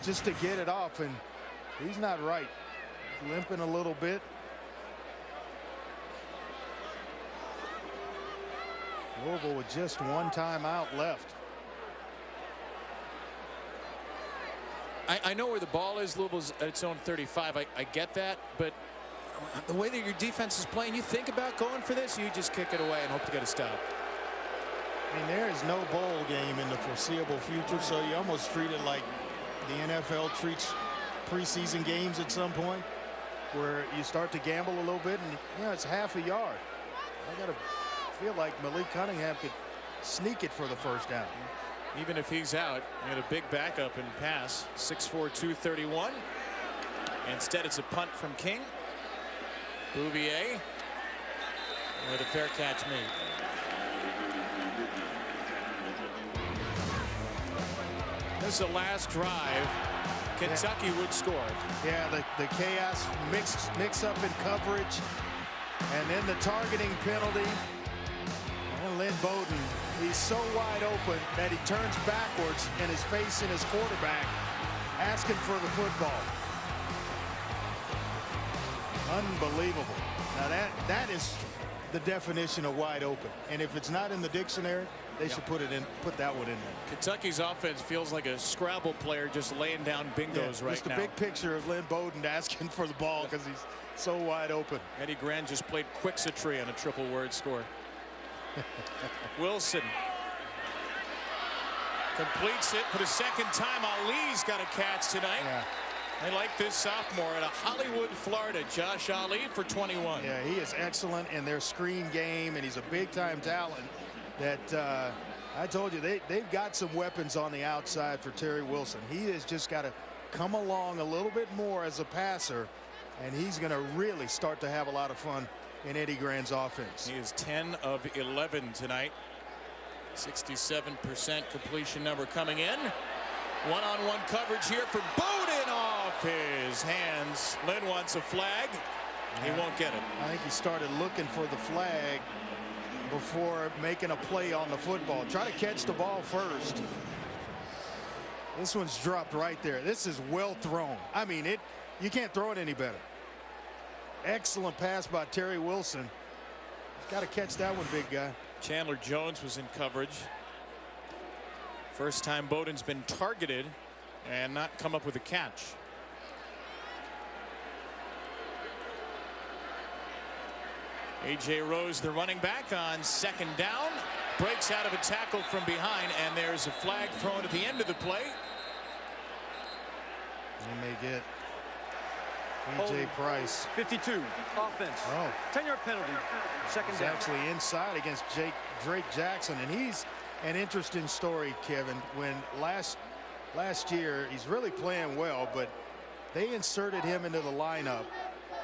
just to get it off, and he's not right. Limping a little bit. Louisville with just 1 timeout left. I know where the ball is. Louisville's at its own 35. I get that, but the way that your defense is playing, you think about going for this, you just kick it away and hope to get a stop. I mean, there is no bowl game in the foreseeable future, so you almost treat it like the NFL treats preseason games at some point, where you start to gamble a little bit, and it's half a yard. I gotta feel like Malik Cunningham could sneak it for the 1st down. Even if he's out, he had a big backup and pass. 6'4", 231. Instead, it's a punt from King. Bouvier with a fair catch made. This is the last drive. Kentucky would score. Yeah, the chaos mix up in coverage, and then the targeting penalty. And Lynn Bowden, he's so wide open that he turns backwards and is facing his quarterback, asking for the football. Unbelievable. Now that is the definition of wide open. And if it's not in the dictionary, they should put that one in there. Kentucky's offense feels like a Scrabble player just laying down bingos right just now. Just a big picture of Lynn Bowden asking for the ball because he's so wide open. Eddie Gran just played Quixotry on a triple word score. Wilson completes it for the second time. Ali's got a catch tonight. Yeah. I like this sophomore out of Hollywood, Florida, Josh Ali for 21. Yeah, he is excellent in their screen game, and he's a big-time talent. That I told you they've got some weapons on the outside for Terry Wilson. He has just got to come along a little bit more as a passer, and he's going to really start to have a lot of fun in Eddie Gran's offense. He is 10 of 11 tonight. 67% completion number coming in. One-on-one coverage here for Bowden off his hands. Lynn wants a flag. He won't get it. I think he started looking for the flag before making a play on the football. Try to catch the ball first. This one's dropped right there. This is well thrown. I mean, you can't throw it any better. Excellent pass by Terry Wilson. He's got to catch that one, big guy. Chandler Jones was in coverage. First time Bowden's been targeted and not come up with a catch. A.J. Rose, the running back, on second down, breaks out of a tackle from behind, and there's a flag thrown at the end of the play. He may get A.J. Price. 52, offense. Oh. 10-yard penalty, second He's down. actually inside against Drake Jackson, and he's an interesting story, Kevin. When last year, he's really playing well, but they inserted him into the lineup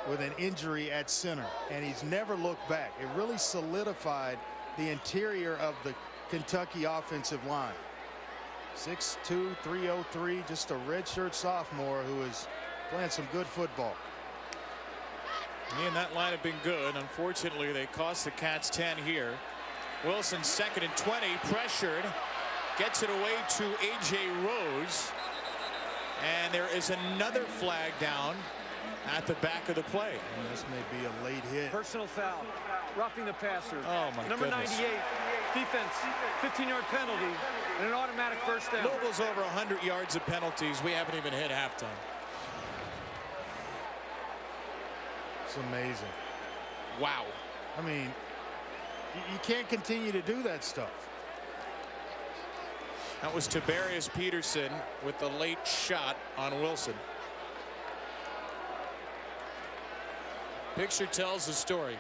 with an injury at center, and he's never looked back. It really solidified the interior of the Kentucky offensive line. 6'2", 303, just a redshirt sophomore who is playing some good football. He and that line have been good. Unfortunately, they cost the Cats 10 here. Wilson second and 20, pressured, gets it away to A.J. Rose, and there is another flag down at the back of the play. And this may be a late hit. Personal foul, roughing the passer. Oh my Number goodness. 98, defense, 15-yard penalty, and an automatic first down. Louisville's over 100 yards of penalties. We haven't even hit halftime. It's amazing. Wow. I mean, you can't continue to do that stuff. That was Tiberius Peterson with the late shot on Wilson. Picture tells the story.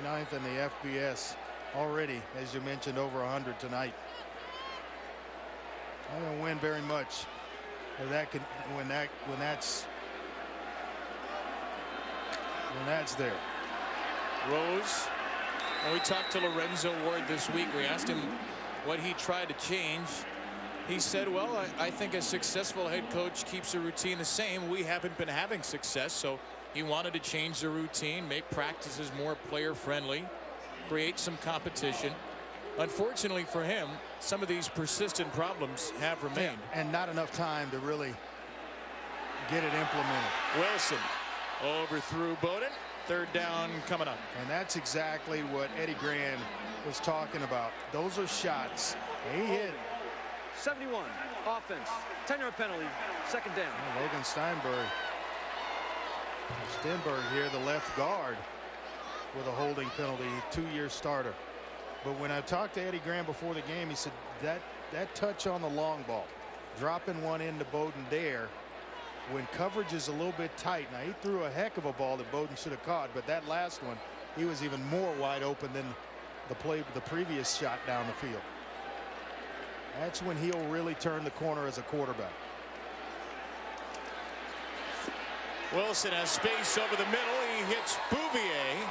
99th in the FBS already, as you mentioned, over 100 tonight. I don't win very much. When that's there. Rose. When we talked to Lorenzo Ward this week, we asked him what he tried to change. He said, well, I think a successful head coach keeps a routine the same. We haven't been having success, so he wanted to change the routine, make practices more player friendly, create some competition. Unfortunately for him, some of these persistent problems have remained. Yeah, and not enough time to really get it implemented. Wilson overthrew Bowden. Third down coming up. And that's exactly what Eddie Gran was talking about. Those are shots. He hit. 71, offense, 10-yard penalty, second down. Logan Steinberg here, the left guard, with a holding penalty, 2-year starter. But when I talked to Eddie Gran before the game, he said that touch on the long ball, dropping one into Bowden there, when coverage is a little bit tight. Now, he threw a heck of a ball that Bowden should have caught, but that last one, he was even more wide open than the previous shot down the field. That's when he'll really turn the corner as a quarterback. Wilson has space over the middle. He hits Bouvier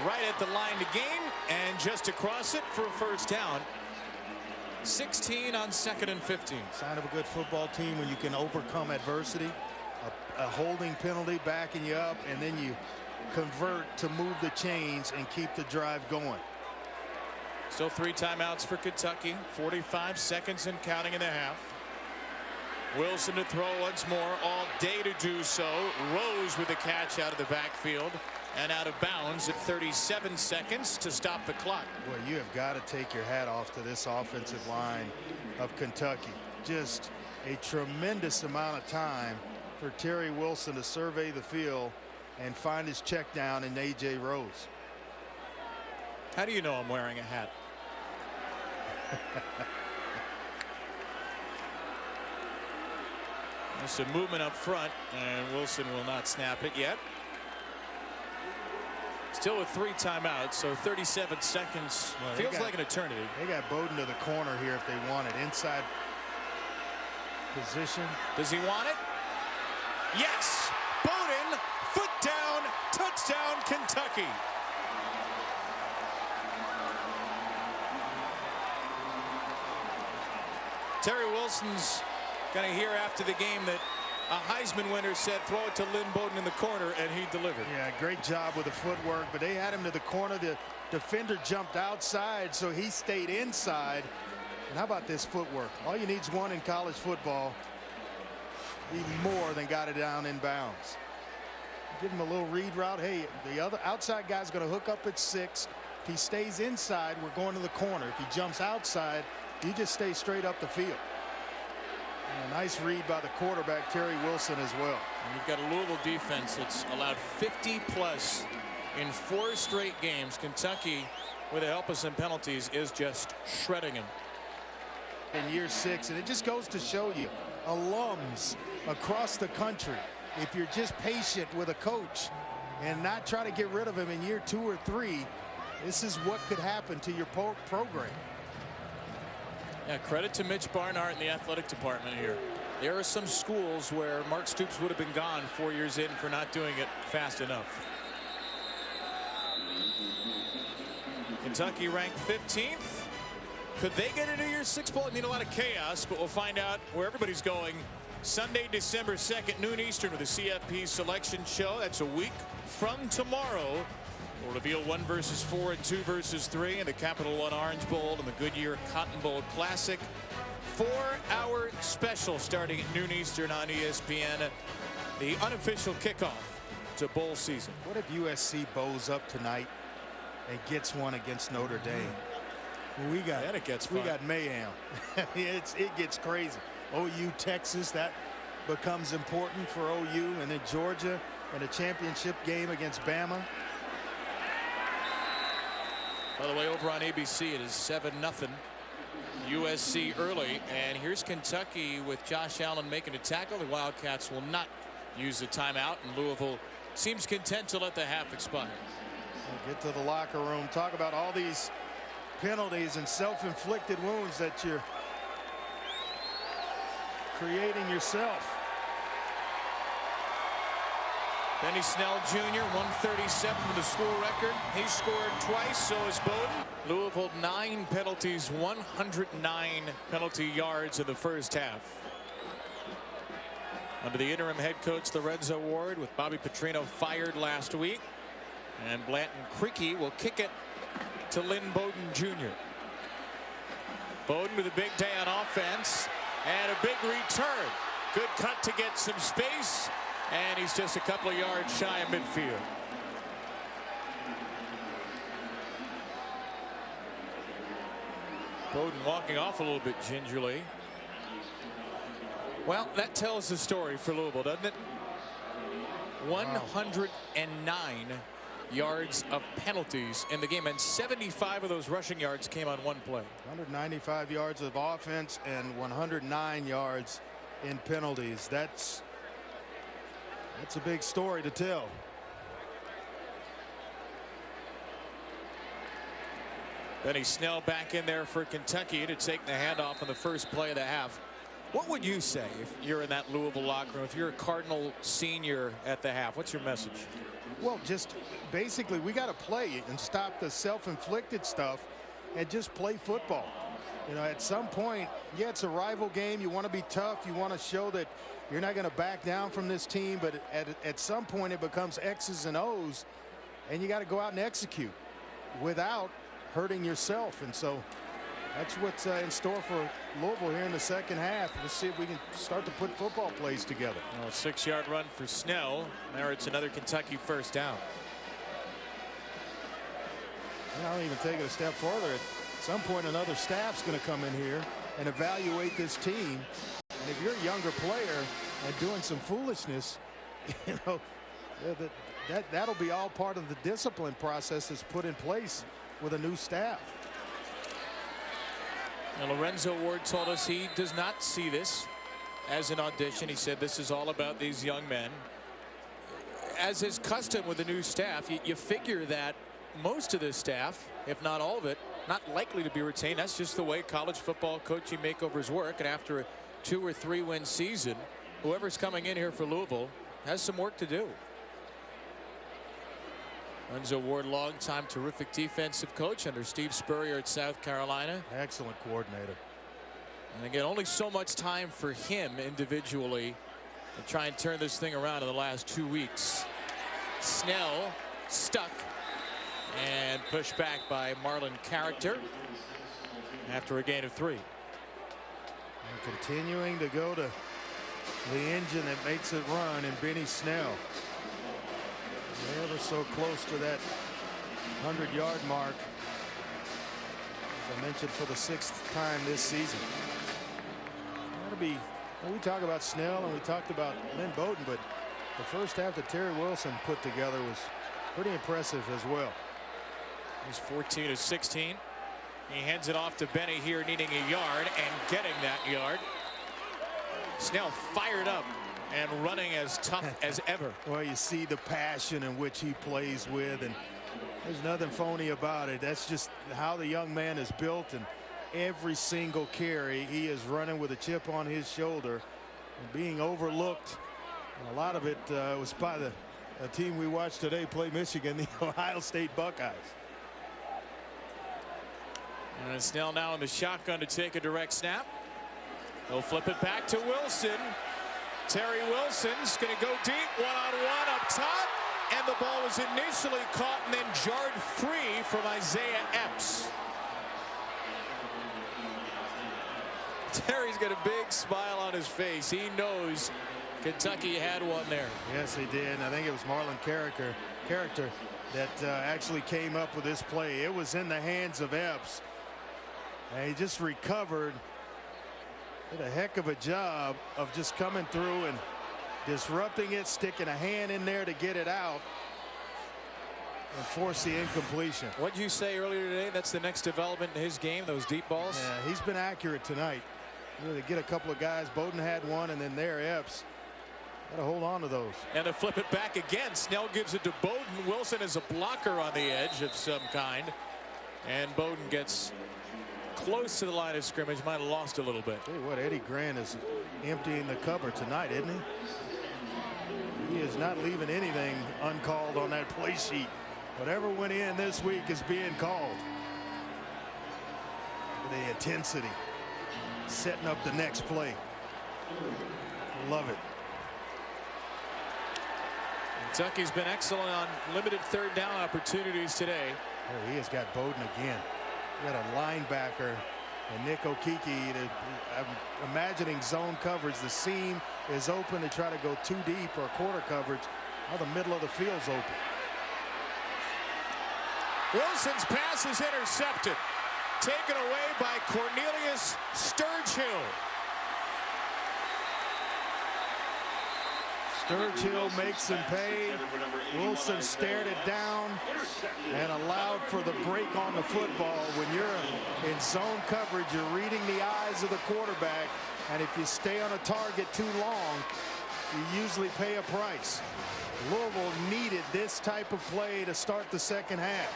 right at the line to gain, and just across it for a first down. 16 on 2nd and 15. Sign of a good football team when you can overcome adversity. A holding penalty backing you up, and then you convert to move the chains and keep the drive going. Still 3 timeouts for Kentucky. 45 seconds and counting in the half. Wilson to throw once more, all day to do so. Rose with the catch out of the backfield and out of bounds at 37 seconds to stop the clock. Well, you have got to take your hat off to this offensive line of Kentucky. Just a tremendous amount of time for Terry Wilson to survey the field and find his check down in A.J. Rose. How do you know I'm wearing a hat? There's some movement up front, and Wilson will not snap it yet. Still with 3 timeouts, so 37 seconds. Well, feels like an eternity. They got Bowden to the corner here if they want it. Inside position. Does he want it? Yes! Bowden, foot down, touchdown, Kentucky. Terry Wilson's going to hear after the game that a Heisman winner said throw it to Lynn Bowden in the corner, and he delivered. Yeah, great job with the footwork, but they had him to the corner. The defender jumped outside, so he stayed inside. And how about this footwork? All you need is one in college football. He more than got it down in bounds. Give him a little read route. Hey, the other outside guy's going to hook up at 6. If he stays inside, we're going to the corner. If he jumps outside, you just stay straight up the field. And a nice read by the quarterback, Terry Wilson, as well. And you've got a Louisville defense that's allowed 50+ in 4 straight games. Kentucky, with the help of some penalties, is just shredding him. In year 6, and it just goes to show you, alums across the country, if you're just patient with a coach and not try to get rid of him in year 2 or 3, this is what could happen to your program. Yeah, credit to Mitch Barnhart in the athletic department here. There are some schools where Mark Stoops would have been gone 4 years in for not doing it fast enough. Kentucky ranked 15th. Could they get a New Year's Six bowl? I mean, a lot of chaos, but we'll find out where everybody's going. Sunday, December 2nd, noon Eastern, with the CFP selection show. That's a week from tomorrow. We'll reveal 1 versus 4 and 2 versus 3 in the Capital One Orange Bowl and the Goodyear Cotton Bowl Classic. 4-hour special starting at noon Eastern on ESPN. The unofficial kickoff to bowl season. What if USC bows up tonight and gets one against Notre Dame? Well, we got mayhem. It gets crazy. OU, Texas, that becomes important for OU, and then Georgia in a championship game against Bama. By the way, over on ABC, it is 7-0 USC early, and here's Kentucky with Josh Allen making a tackle. The Wildcats will not use the timeout, and Louisville seems content to let the half expire. We'll get to the locker room, talk about all these penalties and self-inflicted wounds that you're creating yourself. Benny Snell Jr., 137 for the school record. He scored twice, so has Bowden. Louisville 9 penalties, 109 penalty yards in the first half. Under the interim head coach Lorenzo Ward, with Bobby Petrino fired last week. And Blanton Creaky will kick it to Lynn Bowden Jr. Bowden with a big day on offense and a big return. Good cut to get some space, and he's just a couple of yards shy of midfield. Bowden walking off a little bit gingerly. Well, that tells the story for Louisville, doesn't it? 109 yards of penalties in the game, and 75 of those rushing yards came on one play. 195 yards of offense and 109 yards in penalties. That's a big story to tell. Benny Snell back in there for Kentucky to take the handoff on the first play of the half. What would you say if you're in that Louisville locker room, if you're a Cardinal senior at the half? What's your message? Well, just basically we got to play and stop the self-inflicted stuff and just play football. You know, at some point, yeah, it's a rival game. You want to be tough. You want to show that you're not going to back down from this team. But at some point, it becomes X's and O's, and you got to go out and execute without hurting yourself. And so that's what's in store for Louisville here in the second half. Let's see if we can start to put football plays together. Well, a 6-yard run for Snell. There it's another Kentucky first down. I'll even take it a step further. At some point, another staff's going to come in here and evaluate this team. And if you're a younger player and doing some foolishness, you know, that'll be all part of the discipline process that's put in place with a new staff. Now, Lorenzo Ward told us he does not see this as an audition. He said this is all about these young men. As is custom with the new staff, you figure that most of the staff, if not all of it, not likely to be retained. That's just the way college football coaching makeovers work. And after a 2 or 3 win season, whoever's coming in here for Louisville has some work to do. Lorenzo Ward, longtime terrific defensive coach under Steve Spurrier at South Carolina. Excellent coordinator. And again, only so much time for him individually to try and turn this thing around in the last 2 weeks. Snell stuck and pushed back by Marlon Character after a gain of 3. And continuing to go to the engine that makes it run, and Benny Snell. Ever so close to that 100-yard mark, as I mentioned, for the 6th time this season. That'll be, well, we talk about Snell and we talked about Lynn Bowden, but the first half that Terry Wilson put together was pretty impressive as well. He's 14 of 16. He hands it off to Benny here, needing a yard and getting that yard. Snell fired up and running as tough as ever. Well, you see the passion in which he plays with, and there's nothing phony about it. That's just how the young man is built, and every single carry he is running with a chip on his shoulder and being overlooked. And a lot of it was by a team we watched today play Michigan, the Ohio State Buckeyes. And Snell now in the shotgun to take a direct snap. He'll flip it back to Wilson. Terry Wilson's going to go deep, one-on-one up top, and the ball was initially caught and then jarred free from Isaiah Epps. Terry's got a big smile on his face. He knows Kentucky had one there. Yes, he did. And I think it was Marlon Character that actually came up with this play. It was in the hands of Epps, and he just recovered. Did a heck of a job of just coming through and disrupting it, sticking a hand in there to get it out and force the incompletion. What did you say earlier today? That's the next development in his game, those deep balls. Yeah, he's been accurate tonight. Really get a couple of guys. Bowden had one, and then there Epps. Got to hold on to those. And to flip it back again, Snell gives it to Bowden. Wilson is a blocker on the edge of some kind, and Bowden gets close to the line of scrimmage. Might have lost a little bit. Tell you what, Eddie Grant is emptying the cupboard tonight, isn't he? He is not leaving anything uncalled on that play sheet. Whatever went in this week is being called. The intensity, setting up the next play. Love it. Kentucky's been excellent on limited third down opportunities today. Oh, he has got Bowden again. Got a linebacker and Nick Okeke. I'm imagining zone coverage. The seam is open to try to go too deep or quarter coverage. Now the middle of the field's open. Wilson's pass is intercepted. Taken away by Cornelius Sturgill. Sturgill makes him pay. Wilson stared it down and allowed for the break on the football. When you're in zone coverage, you're reading the eyes of the quarterback, and if you stay on a target too long, you usually pay a price. Louisville needed this type of play to start the second half.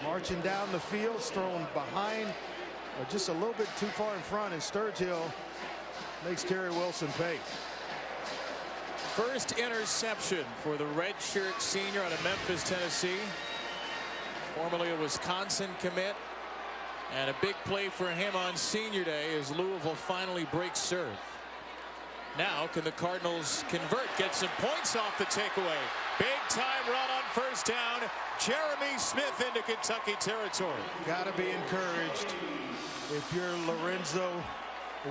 Marching down the field, thrown behind, or just a little bit too far in front, and Sturgill makes Terry Wilson pay. First interception for the redshirt senior out of Memphis, Tennessee. Formerly a Wisconsin commit. And a big play for him on senior day as Louisville finally breaks serve. Now can the Cardinals convert, get some points off the takeaway? Big time run on first down. Jeremy Smith into Kentucky territory. Got to be encouraged if you're Lorenzo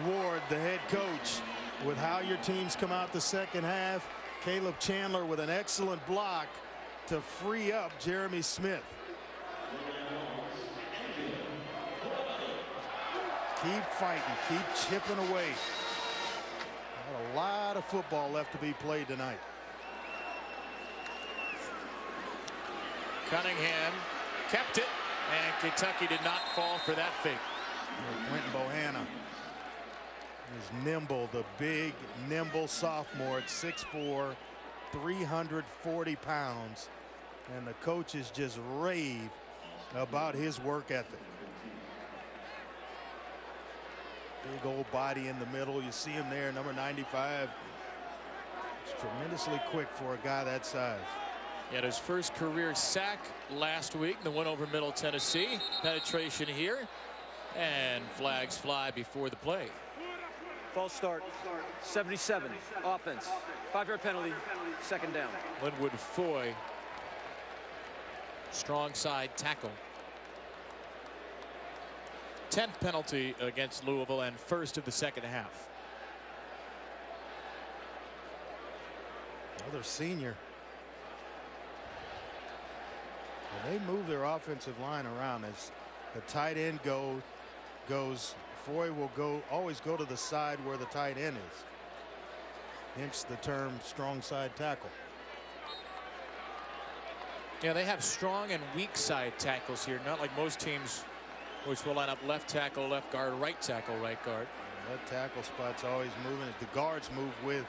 Ward, the head coach, with how your teams come out the second half. Caleb Chandler with an excellent block to free up Jeremy Smith. Keep fighting, keep chipping away. Got a lot of football left to be played tonight. Cunningham kept it, and Kentucky did not fall for that fake. Quentin Bohanna is nimble, the big, nimble sophomore at 6'4", 340 pounds. And the coaches just rave about his work ethic. Big old body in the middle. You see him there, number 95. It's tremendously quick for a guy that size. He had his first career sack last week, the win over Middle Tennessee. Penetration here, and flags fly before the play. False start. 77. Offense. 5-yard penalty. Second down. Linwood Foy. Strong side tackle. 10th penalty against Louisville and first of the second half. Another senior. Well, they move their offensive line around as the tight end goes. Foy will always go to the side where the tight end is. Hence the term strong side tackle. Yeah, they have strong and weak side tackles here, not like most teams, which will line up left tackle, left guard, right tackle, right guard. That tackle spot's always moving. The guards move with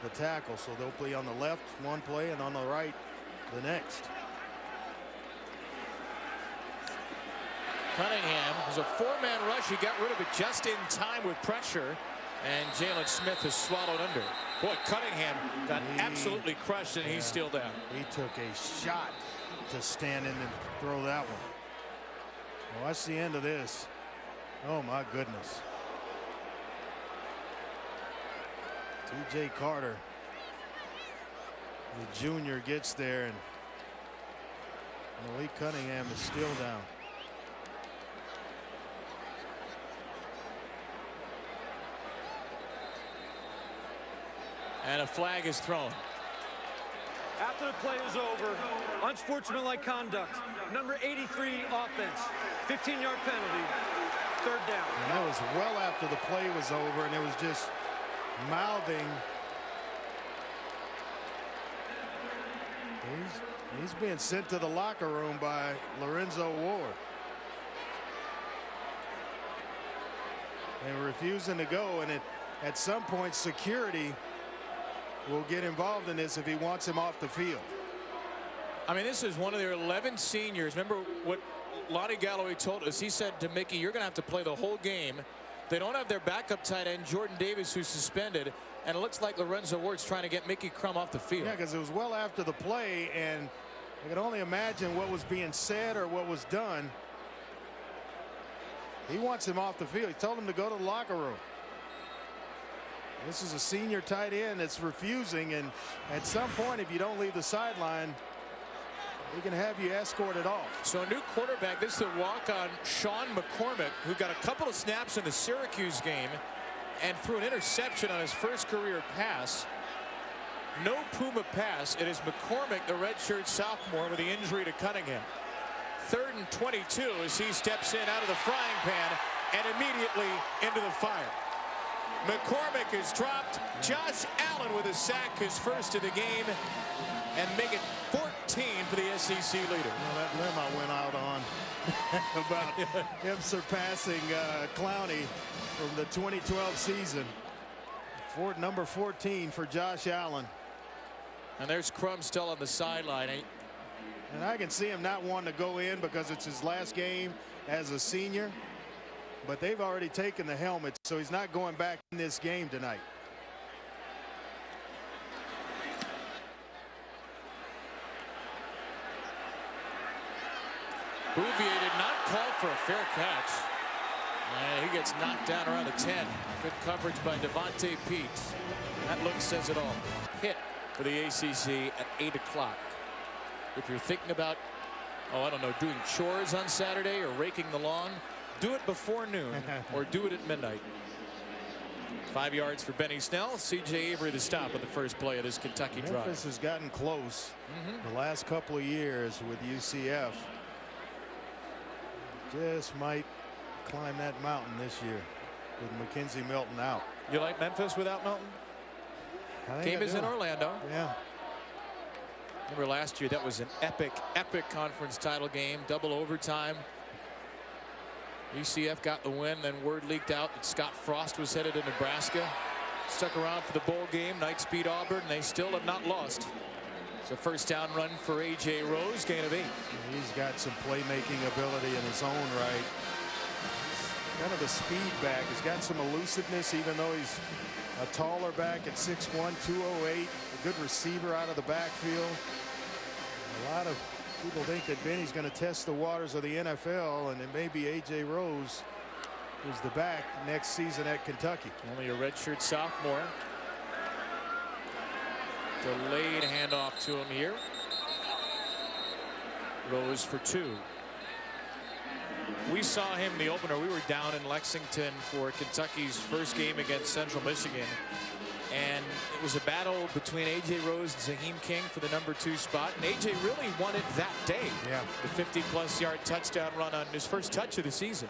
the tackle, so they'll play on the left one play and on the right the next. Cunningham was a four-man rush. He got rid of it just in time with pressure, and Jalen Smith has swallowed under. Boy, Cunningham got absolutely crushed, and he's still down. He took a shot to stand in and throw that one. Well, that's the end of this. Oh my goodness. TJ Carter, the junior, gets there, and Malik Cunningham is still down. And a flag is thrown. After the play is over, unsportsmanlike conduct. Number 83 offense. 15-yard penalty. Third down. And that was well after the play was over, and it was just mouthing. He's being sent to the locker room by Lorenzo Ward. And refusing to go, and at some point security will get involved in this if he wants him off the field. I mean, this is one of their 11 seniors. Remember what Lonnie Galloway told us? He said to Mickey, you're going to have to play the whole game. They don't have their backup tight end, Jordan Davis, who's suspended. And it looks like Lorenzo Ward's trying to get Mickey Crum off the field. Yeah, because it was well after the play, and I can only imagine what was being said or what was done. He wants him off the field. He told him to go to the locker room. This is a senior tight end that's refusing, and at some point, if you don't leave the sideline, we can have you escorted off. So a new quarterback. This is the walk-on Sean McCormick, who got a couple of snaps in the Syracuse game and threw an interception on his first career pass. No Puma pass. It is McCormick, the redshirt sophomore, with the injury to Cunningham. 3rd and 22 as he steps in out of the frying pan and immediately into the fire. McCormick is dropped. Josh Allen with a sack, his first of the game, and make it 14 for the SEC leader. Well, that limb I went out on about him surpassing Clowney from the 2012 season. Number 14 for Josh Allen. And there's Crum still on the sideline. And I can see him not wanting to go in because it's his last game as a senior. But they've already taken the helmet, so he's not going back in this game tonight. Bouvier did not call for a fair catch. And he gets knocked down around the 10. Good coverage by Devontae Pete. That look says it all. Hit for the ACC at 8 o'clock. If you're thinking about, oh, I don't know, doing chores on Saturday or raking the lawn, do it before noon or do it at midnight. 5 yards for Benny Snell. C.J. Avery the stop at the first play of this Kentucky drive. Memphis has gotten close the last couple of years with UCF. Just might climb that mountain this year with Mackenzie Milton out. You like Memphis without Milton? Game is in Orlando. Yeah. Remember last year that was an epic conference title game, double overtime. UCF got the win, then word leaked out that Scott Frost was headed to Nebraska. Stuck around for the bowl game. Knights beat Auburn. They still have not lost. It's a first down run for A.J. Rose, gain of 8. He's got some playmaking ability in his own right. He's kind of the speed back. He's got some elusiveness, even though he's a taller back at 6'1", 208. A good receiver out of the backfield. A lot of people think that Benny's going to test the waters of the NFL, and it may be A.J. Rose who's the back next season at Kentucky. Only a redshirt sophomore. Delayed handoff to him here. Rose for 2. We saw him in the opener. We were down in Lexington for Kentucky's first game against Central Michigan. And it was a battle between A.J. Rose and Zaheem King for the #2 spot. And A.J. really won it that day. Yeah. The 50-plus yard touchdown run on his first touch of the season.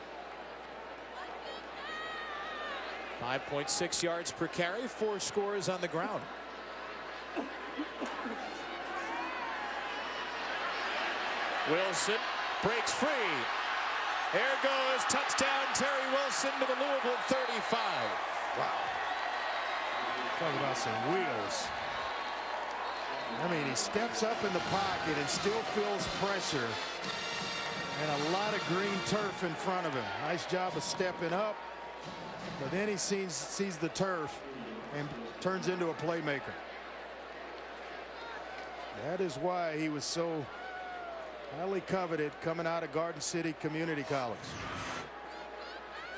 5.6 yards per carry, 4 scores on the ground. Wilson breaks free. There goes touchdown Terry Wilson to the Louisville 35. Wow. Talk about some wheels. I mean, he steps up in the pocket and still feels pressure. And a lot of green turf in front of him. Nice job of stepping up. But then he sees the turf and turns into a playmaker. That is why he was so highly coveted coming out of Garden City Community College.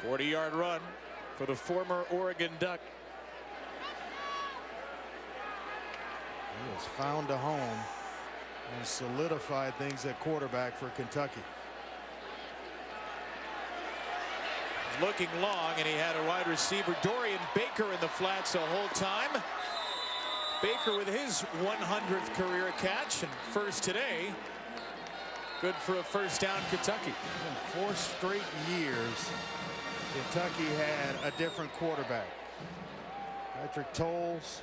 40-yard run for the former Oregon Duck. He has found a home and solidified things at quarterback for Kentucky. Looking long, and he had a wide receiver, Dorian Baker, in the flats the whole time. Baker with his 100th career catch, and first today. Good for a first down, Kentucky. In 4 straight years, Kentucky had a different quarterback. Patrick Tolles,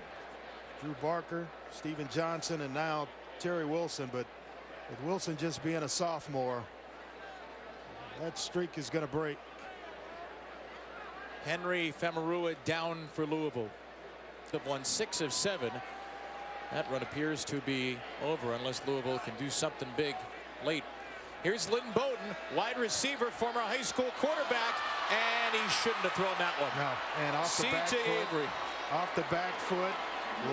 Drew Barker, Steven Johnson, and now Terry Wilson. But with Wilson just being a sophomore, that streak is going to break. Henry Famarua down for Louisville. They've won 6 of 7. That run appears to be over unless Louisville can do something big late. Here's Lynn Bowden, wide receiver, former high school quarterback, and he shouldn't have thrown that one. No, and off the back C.J. foot, Avery. off the back foot,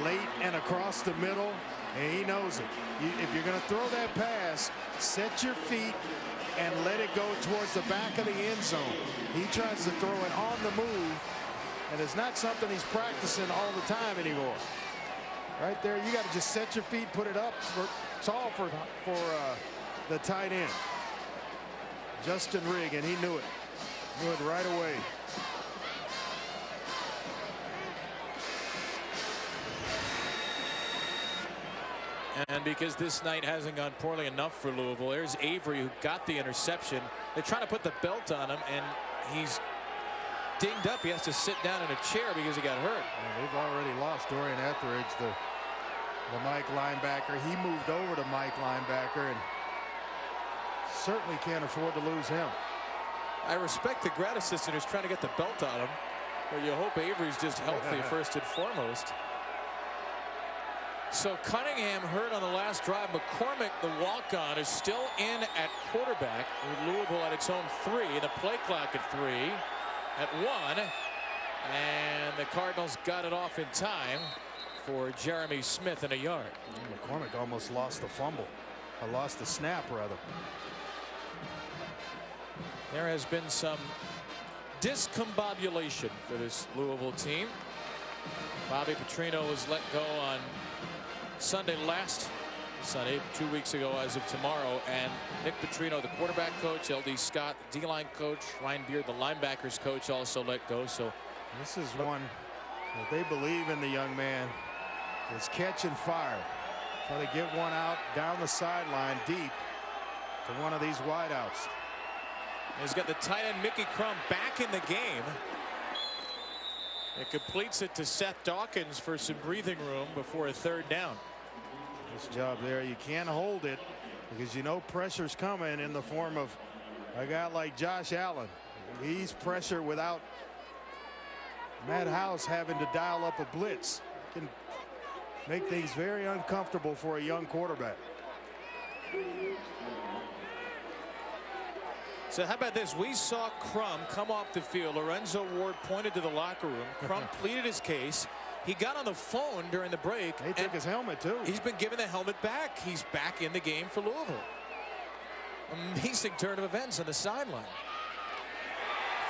late and across the middle, and he knows it. If you're going to throw that pass, set your feet and let it go towards the back of the end zone. He tries to throw it on the move, and it's not something he's practicing all the time anymore. Right there, you got to just set your feet, put it up tall for the tight end. Justin Rigg, and he knew it. Knew it right away. And because this night hasn't gone poorly enough for Louisville, there's Avery who got the interception. They're trying to put the belt on him, and he's dinged up. He has to sit down in a chair because he got hurt. Well, they've already lost Dorian Etheridge, the Mike linebacker. He moved over to Mike linebacker, and certainly can't afford to lose him. I respect the grad assistant who's trying to get the belt on him, but you hope Avery's just healthy first and foremost. So Cunningham hurt on the last drive. McCormick, the walk-on, is still in at quarterback with Louisville at its own 3. The play clock at 3, at 1, and the Cardinals got it off in time for Jeremy Smith in a yard. McCormick almost lost the fumble. Or lost the snap, rather. There has been some discombobulation for this Louisville team. Bobby Petrino was let go on Sunday 2 weeks ago as of tomorrow, and Nick Petrino, the quarterback coach, LD Scott, the D-line coach, Ryan Beard, the linebackers coach, also let go. So this is one that they believe in the young man. Is catch and fire. Try to get one out down the sideline deep to one of these wideouts. He's got the tight end Mickey Crum back in the game. It completes it to Seth Dawkins for some breathing room before a third down. This job there, you can't hold it because you know pressure's coming in the form of a guy like Josh Allen. He's pressure without Matt House having to dial up a blitz. Can make things very uncomfortable for a young quarterback. So how about this? We saw Crum come off the field. Lorenzo Ward pointed to the locker room. Crum pleaded his case. He got on the phone during the break. He took his helmet too. He's been given the helmet back. He's back in the game for Louisville. Amazing turn of events on the sideline.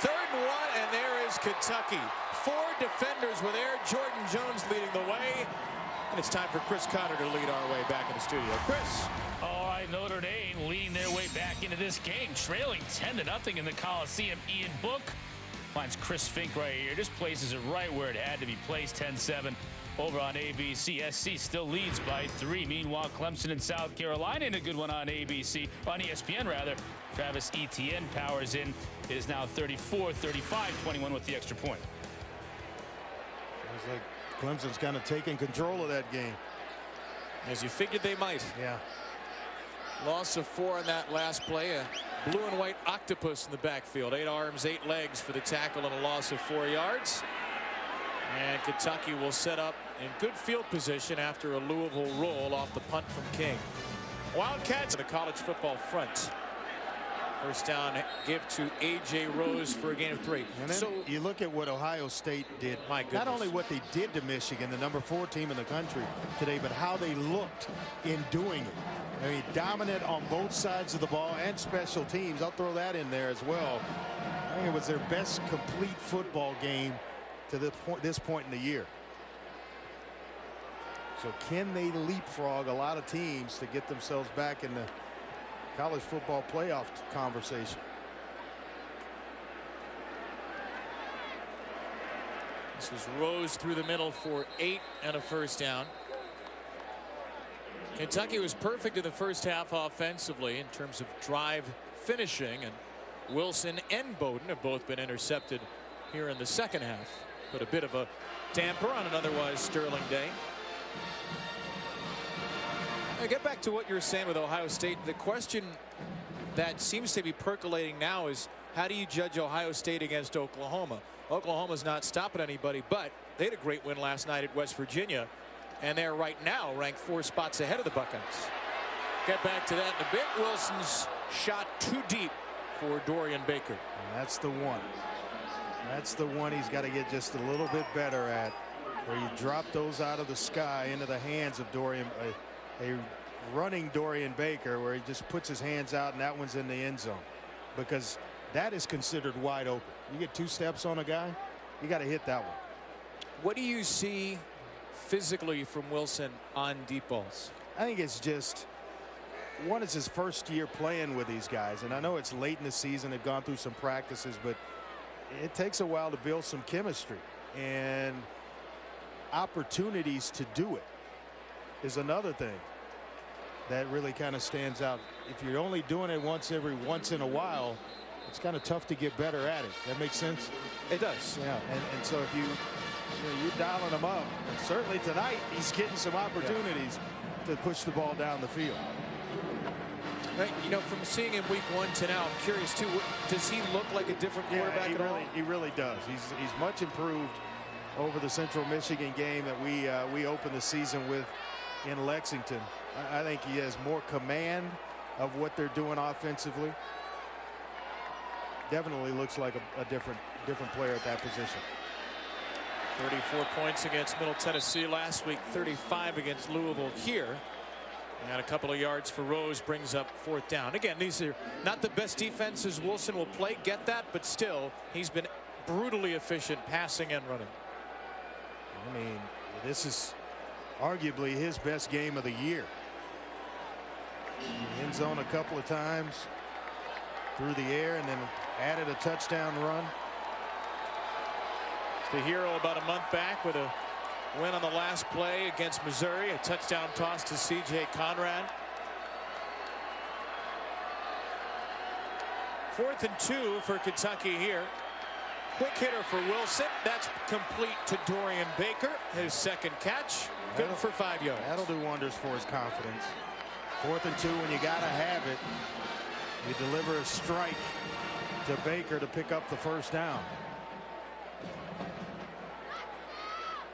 3rd and 1, and there is Kentucky. 4 defenders with Air Jordan Jones leading the way. And it's time for Chris Cotter to lead our way back in the studio. Chris. All right, Notre Dame leading their way back into this game, trailing 10-0 in the Coliseum. Ian Book finds Chris Fink right here. Just places it right where it had to be placed. 10-7 over on ABC. SC still leads by 3. Meanwhile, Clemson and South Carolina in a good one on ABC, on ESPN rather. Travis Etienne powers in. It is now 34-35, 21 with the extra point. It's like Clemson's kind of taking control of that game. As you figured they might. Yeah. Loss of 4 on that last play. A blue and white octopus in the backfield. 8 arms, 8 legs for the tackle and a loss of 4 yards. And Kentucky will set up in good field position after a Louisville roll off the punt from King. Wildcats on the college football front. First down give to A.J. Rose for a gain of 3. And then so you look at what Ohio State did. My goodness. Not only what they did to Michigan, the number 4 team in the country today, but how they looked in doing it. I mean, dominant on both sides of the ball and special teams. I'll throw that in there as well. I think it was their best complete football game to this point in the year. So can they leapfrog a lot of teams to get themselves back in the college football playoff conversation? This is Rose through the middle for 8 and a first down. Kentucky was perfect in the first half offensively in terms of drive finishing, and Wilson and Bowden have both been intercepted here in the second half. Put a bit of a damper on an otherwise sterling day. I get back to what you're saying with Ohio State. The question that seems to be percolating now is, how do you judge Ohio State against Oklahoma? Oklahoma's not stopping anybody, but they had a great win last night at West Virginia, and they're right now ranked 4 spots ahead of the Buckeyes. Get back to that in a bit. Wilson's shot too deep for Dorian Baker. And that's the one. That's the one he's got to get just a little bit better at, where you drop those out of the sky into the hands of a running Dorian Baker, where he just puts his hands out and that one's in the end zone, because that is considered wide open. You get 2 steps on a guy, you got to hit that one. What do you see physically from Wilson on deep balls? I think it's just, one, is his first year playing with these guys, and I know it's late in the season, they've gone through some practices, but it takes a while to build some chemistry, and opportunities to do it is another thing that really kind of stands out. If you're only doing it once in a while, it's kind of tough to get better at it. That makes sense? It does. Yeah, and so if you're dialing him up, and certainly tonight he's getting some opportunities to push the ball down the field. Right, you know, from seeing him week 1 to now, I'm curious too, does he look like a different quarterback at all? He really does. He's much improved over the Central Michigan game that we opened the season with in Lexington. I think he has more command of what they're doing offensively. Definitely looks like a different player at that position. 34 points against Middle Tennessee last week, 35 against Louisville here. And a couple of yards for Rose brings up 4th down. Again, these are not the best defenses Wilson will play, get that, but still he's been brutally efficient passing and running. I mean, this is arguably his best game of the year. End zone a couple of times through the air and then added a touchdown run. It's the hero about a month back with a win on the last play against Missouri. A touchdown toss to C.J. Conrad. 4th and 2 for Kentucky here. Quick hitter for Wilson. That's complete to Dorian Baker. His 2nd catch. Good for 5 yards. That'll do wonders for his confidence. 4th and 2 when you got to have it. You deliver a strike to Baker to pick up the 1st down.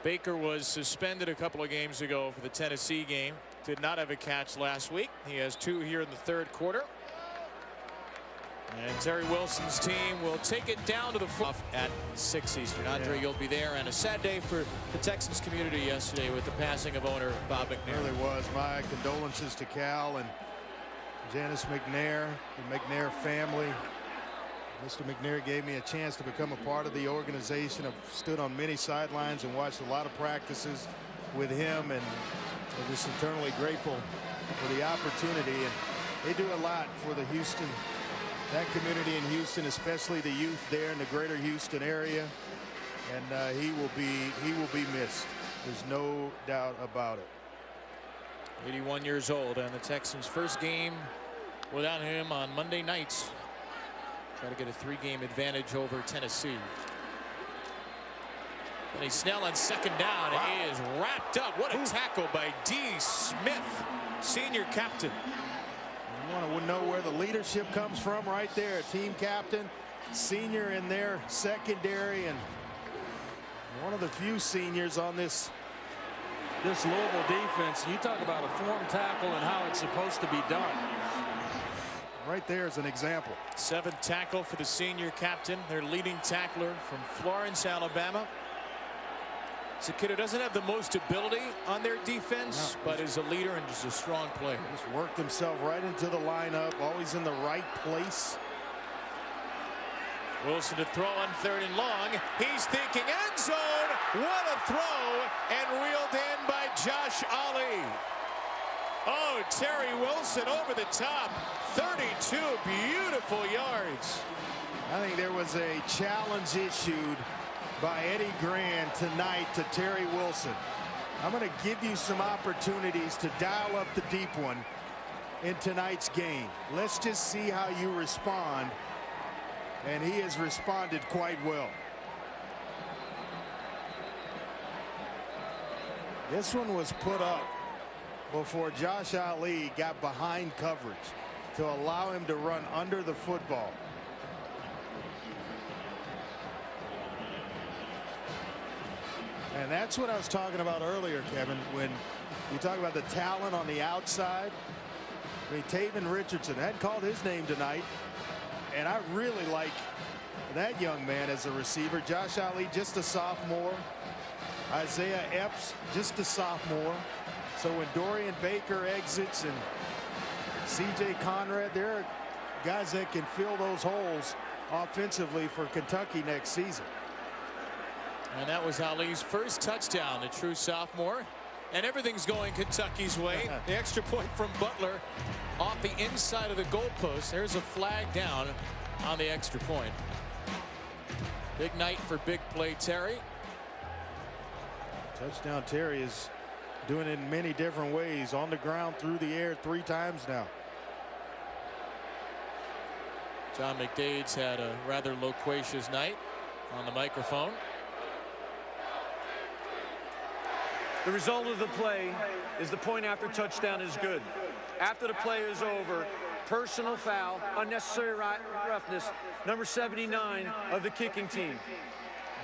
Baker was suspended a couple of games ago for the Tennessee game. Did not have a catch last week. He has 2 here in the 3rd quarter. And Terry Wilson's team will take it down to the at 6 Eastern. Andre, you'll be there. And a sad day for the Texans community yesterday with the passing of owner Bob McNair. It really was. My condolences to Cal and Janice McNair, the McNair family. Mr. McNair gave me a chance to become a part of the organization. I've stood on many sidelines and watched a lot of practices with him, and I'm just eternally grateful for the opportunity. And they do a lot for the Houston, that community in Houston, especially the youth there in the greater Houston area. And he will be missed. There's no doubt about it. 81 years old, and the Texans' first game without him on Monday nights. Try to get a 3-game advantage over Tennessee. And Snell on 2nd down. Wow. He is wrapped up. What a tackle by D. Smith, senior captain. You want to know where the leadership comes from right there. Team captain, senior in their secondary, and one of the few seniors on this Louisville defense. You talk about a form tackle and how it's supposed to be done. Right there is an example. 7th tackle for the senior captain, their leading tackler from Florence, Alabama. It's a kid who doesn't have the most ability on their defense, but is a leader and just a strong player. Just worked himself right into the lineup, always in the right place. Wilson to throw on 3rd and long. He's thinking end zone. What a throw, and reeled in by Josh Ali. Oh, Terry Wilson over the top. 32 beautiful yards. I think there was a challenge issued by Eddie Grand tonight to Terry Wilson. I'm going to give you some opportunities to dial up the deep one in tonight's game. Let's just see how you respond. And he has responded quite well. This one was put up before Josh Ali got behind coverage to allow him to run under the football. And that's what I was talking about earlier, Kevin, when you talk about the talent on the outside. I mean, Taven Richardson hadn't called his name tonight, and I really like that young man as a receiver. Josh Ali, just a sophomore. Isaiah Epps, just a sophomore. So when Dorian Baker exits and C.J. Conrad, there are guys that can fill those holes offensively for Kentucky next season. And that was Ali's first touchdown, the true sophomore. And everything's going Kentucky's way. The extra point from Butler off the inside of the goalpost. There's a flag down on the extra point. Big night for big play Terry. Touchdown Terry is doing it in many different ways. On the ground, through the air 3 times now. John McDade's had a rather loquacious night on the microphone. The result of the play is the point after touchdown is good. After the play is over, personal foul, unnecessary roughness, number 79 of the kicking team.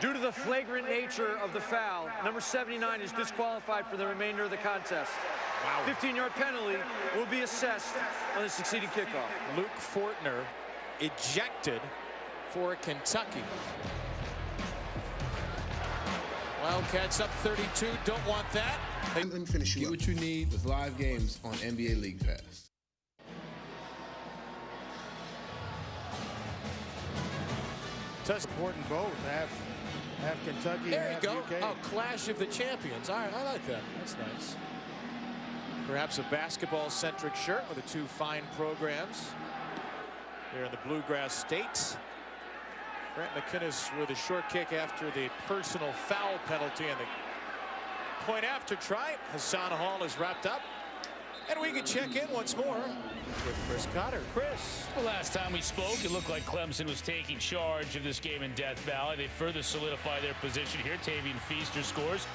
Due to the flagrant nature of the foul, number 79 is disqualified for the remainder of the contest. Wow. 15-yard penalty will be assessed on the succeeding kickoff. Luke Fortner ejected for Kentucky. Wildcats up 32. Don't want that. Let me finish you up. Get what you need with live games on NBA League Pass. It's important both. Have Kentucky. There you have go. UK. Oh, clash of the champions. All right, I like that. That's nice. Perhaps a basketball-centric shirt with the two fine programs here in the Bluegrass States. Grant McInnes with a short kick after the personal foul penalty, and the point after try. Hassan Hall is wrapped up. And we can check in once more with Chris Cotter. Chris. Well, last time we spoke, it looked like Clemson was taking charge of this game in Death Valley. They further solidify their position here. Tavian Feaster scores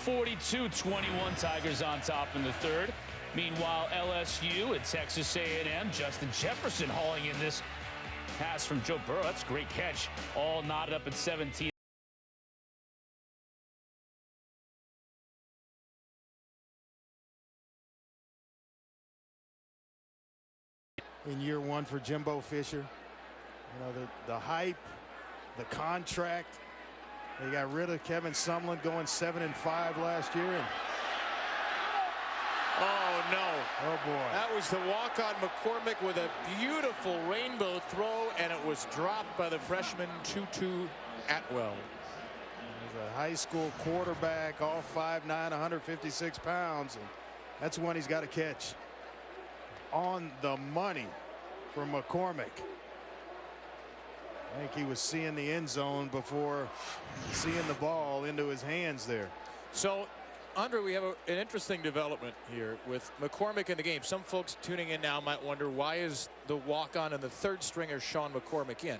42-21. Tigers on top in the third. Meanwhile, LSU at Texas A&M. Justin Jefferson hauling in this pass from Joe Burrow. That's a great catch. All knotted up at 17. In year one for Jimbo Fisher. You know, the hype, the contract. They got rid of Kevin Sumlin, going 7-5 last year. And oh, no. oh, boy. That was the walk-on McCormick with a beautiful rainbow throw, and it was dropped by the freshman Tutu Atwell. He's a high school quarterback, all 5'9", 156 pounds. And that's one he's got to catch. On the money for McCormick. I think he was seeing the end zone before seeing the ball into his hands there. So, Andre, we have an interesting development here with McCormick in the game. Some folks tuning in now might wonder, why is the walk-on and the third stringer Sean McCormick in?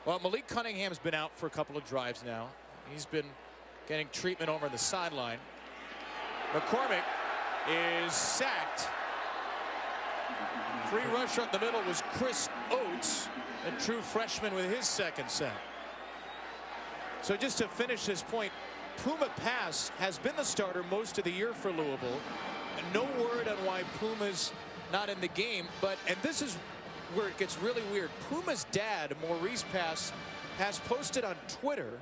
Well, Malik Cunningham's been out for a couple of drives now. He's been getting treatment over on the sideline. McCormick is sacked. Free rusher up the middle was Chris Oates, a true freshman with his second sack. So just to finish this point, Puma Pass has been the starter most of the year for Louisville. No word on why Puma's not in the game, and this is where it gets really weird. Puma's dad, Maurice Pass, has posted on Twitter,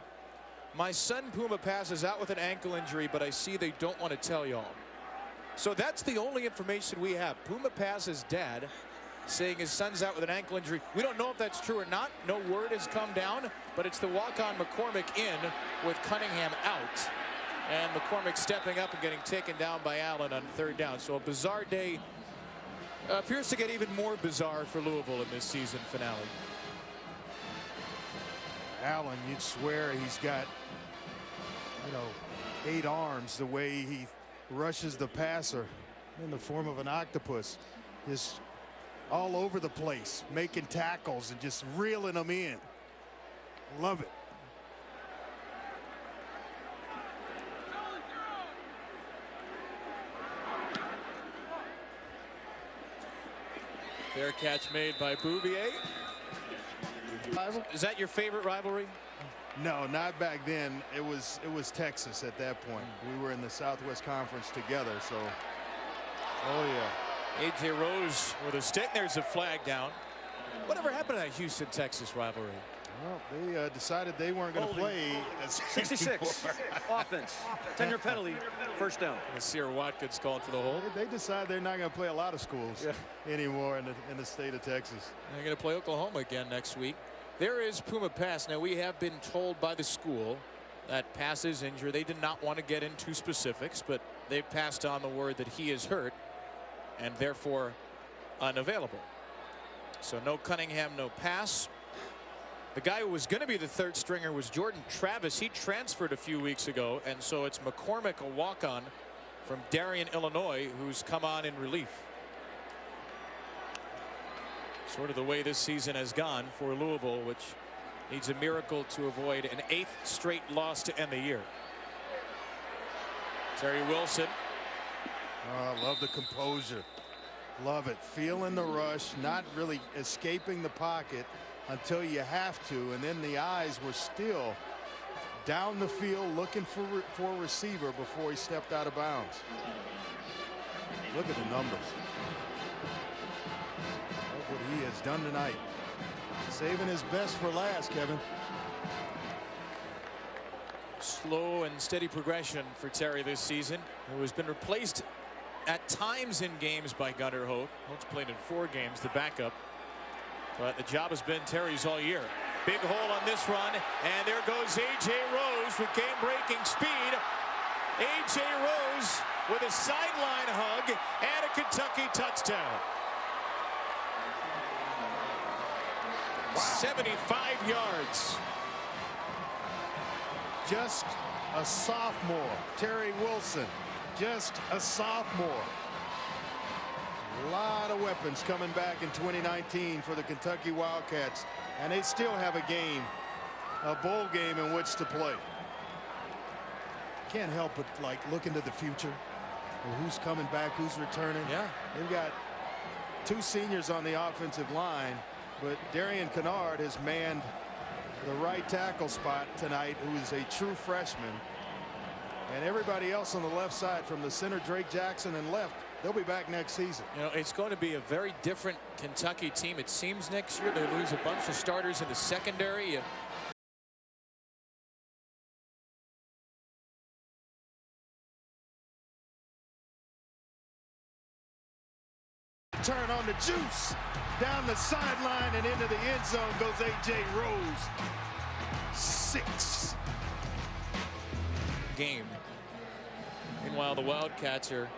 "My son Puma Pass is out with an ankle injury, but I see they don't want to tell y'all." So that's the only information we have. Puma Pass's dad saying his son's out with an ankle injury. We don't know if that's true or not. No word has come down, but it's the walk-on McCormick in with Cunningham out. And McCormick stepping up and getting taken down by Allen on third down. So a bizarre day appears to get even more bizarre for Louisville in this season finale. Allen, you'd swear he's got, 8 arms the way he rushes the passer in the form of an octopus. Just all over the place, making tackles and just reeling them in. Love it. Fair catch made by Bouvier. Is that your favorite rivalry? No, not back then. It was Texas at that point. We were in the Southwest Conference together, so oh yeah. A.J. Rose with a stick. There's a flag down. Whatever happened to that Houston-Texas rivalry? Well, they decided they weren't going to play. 66 offense, 10-yard penalty, first down. Nasir Watkins called for the hold. They decided they're not going to play a lot of schools anymore in the state of Texas. They're going to play Oklahoma again next week. There is Puma Pass. Now, we have been told by the school that Pass is injured. They did not want to get into specifics, but they've passed on the word that he is hurt and therefore unavailable. So no Cunningham, no Pass. The guy who was going to be the third stringer was Jordan Travis. He transferred a few weeks ago, and so it's McCormick, a walk-on from Darien, Illinois, who's come on in relief. Sort of the way this season has gone for Louisville, which needs a miracle to avoid an 8th straight loss to end the year. Terry Wilson. Oh, I love the composure. Love it. Feeling the rush, not really escaping the pocket until you have to, and then the eyes were still down the field looking for a receiver before he stepped out of bounds. Look at the numbers. Look what he has done tonight. Saving his best for last, Kevin. slow and steady progression for Terry this season, who has been replaced at times in games by Gunnar Holt. Holt's played in 4 games, the backup. But the job has been Terry's all year. Big hole on this run, and there goes A.J. Rose with game-breaking speed. A.J. Rose with a sideline hug and a Kentucky touchdown. 75 yards. Just a sophomore. Terry Wilson, just a sophomore. A lot of weapons coming back in 2019 for the Kentucky Wildcats, and they still have a bowl game in which to play. Can't help but look into the future. Who's coming back, who's returning. Yeah. They've got 2 seniors on the offensive line, but Darian Kennard has manned the right tackle spot tonight, who is a true freshman. And everybody else on the left side, from the center Drake Jackson and left, they'll be back next season. You know, it's going to be a very different Kentucky team, it seems, next year. They lose a bunch of starters in the secondary. Turn on the juice. Down the sideline and into the end zone goes A.J. Rose. 6. Game. Meanwhile, the Wildcats are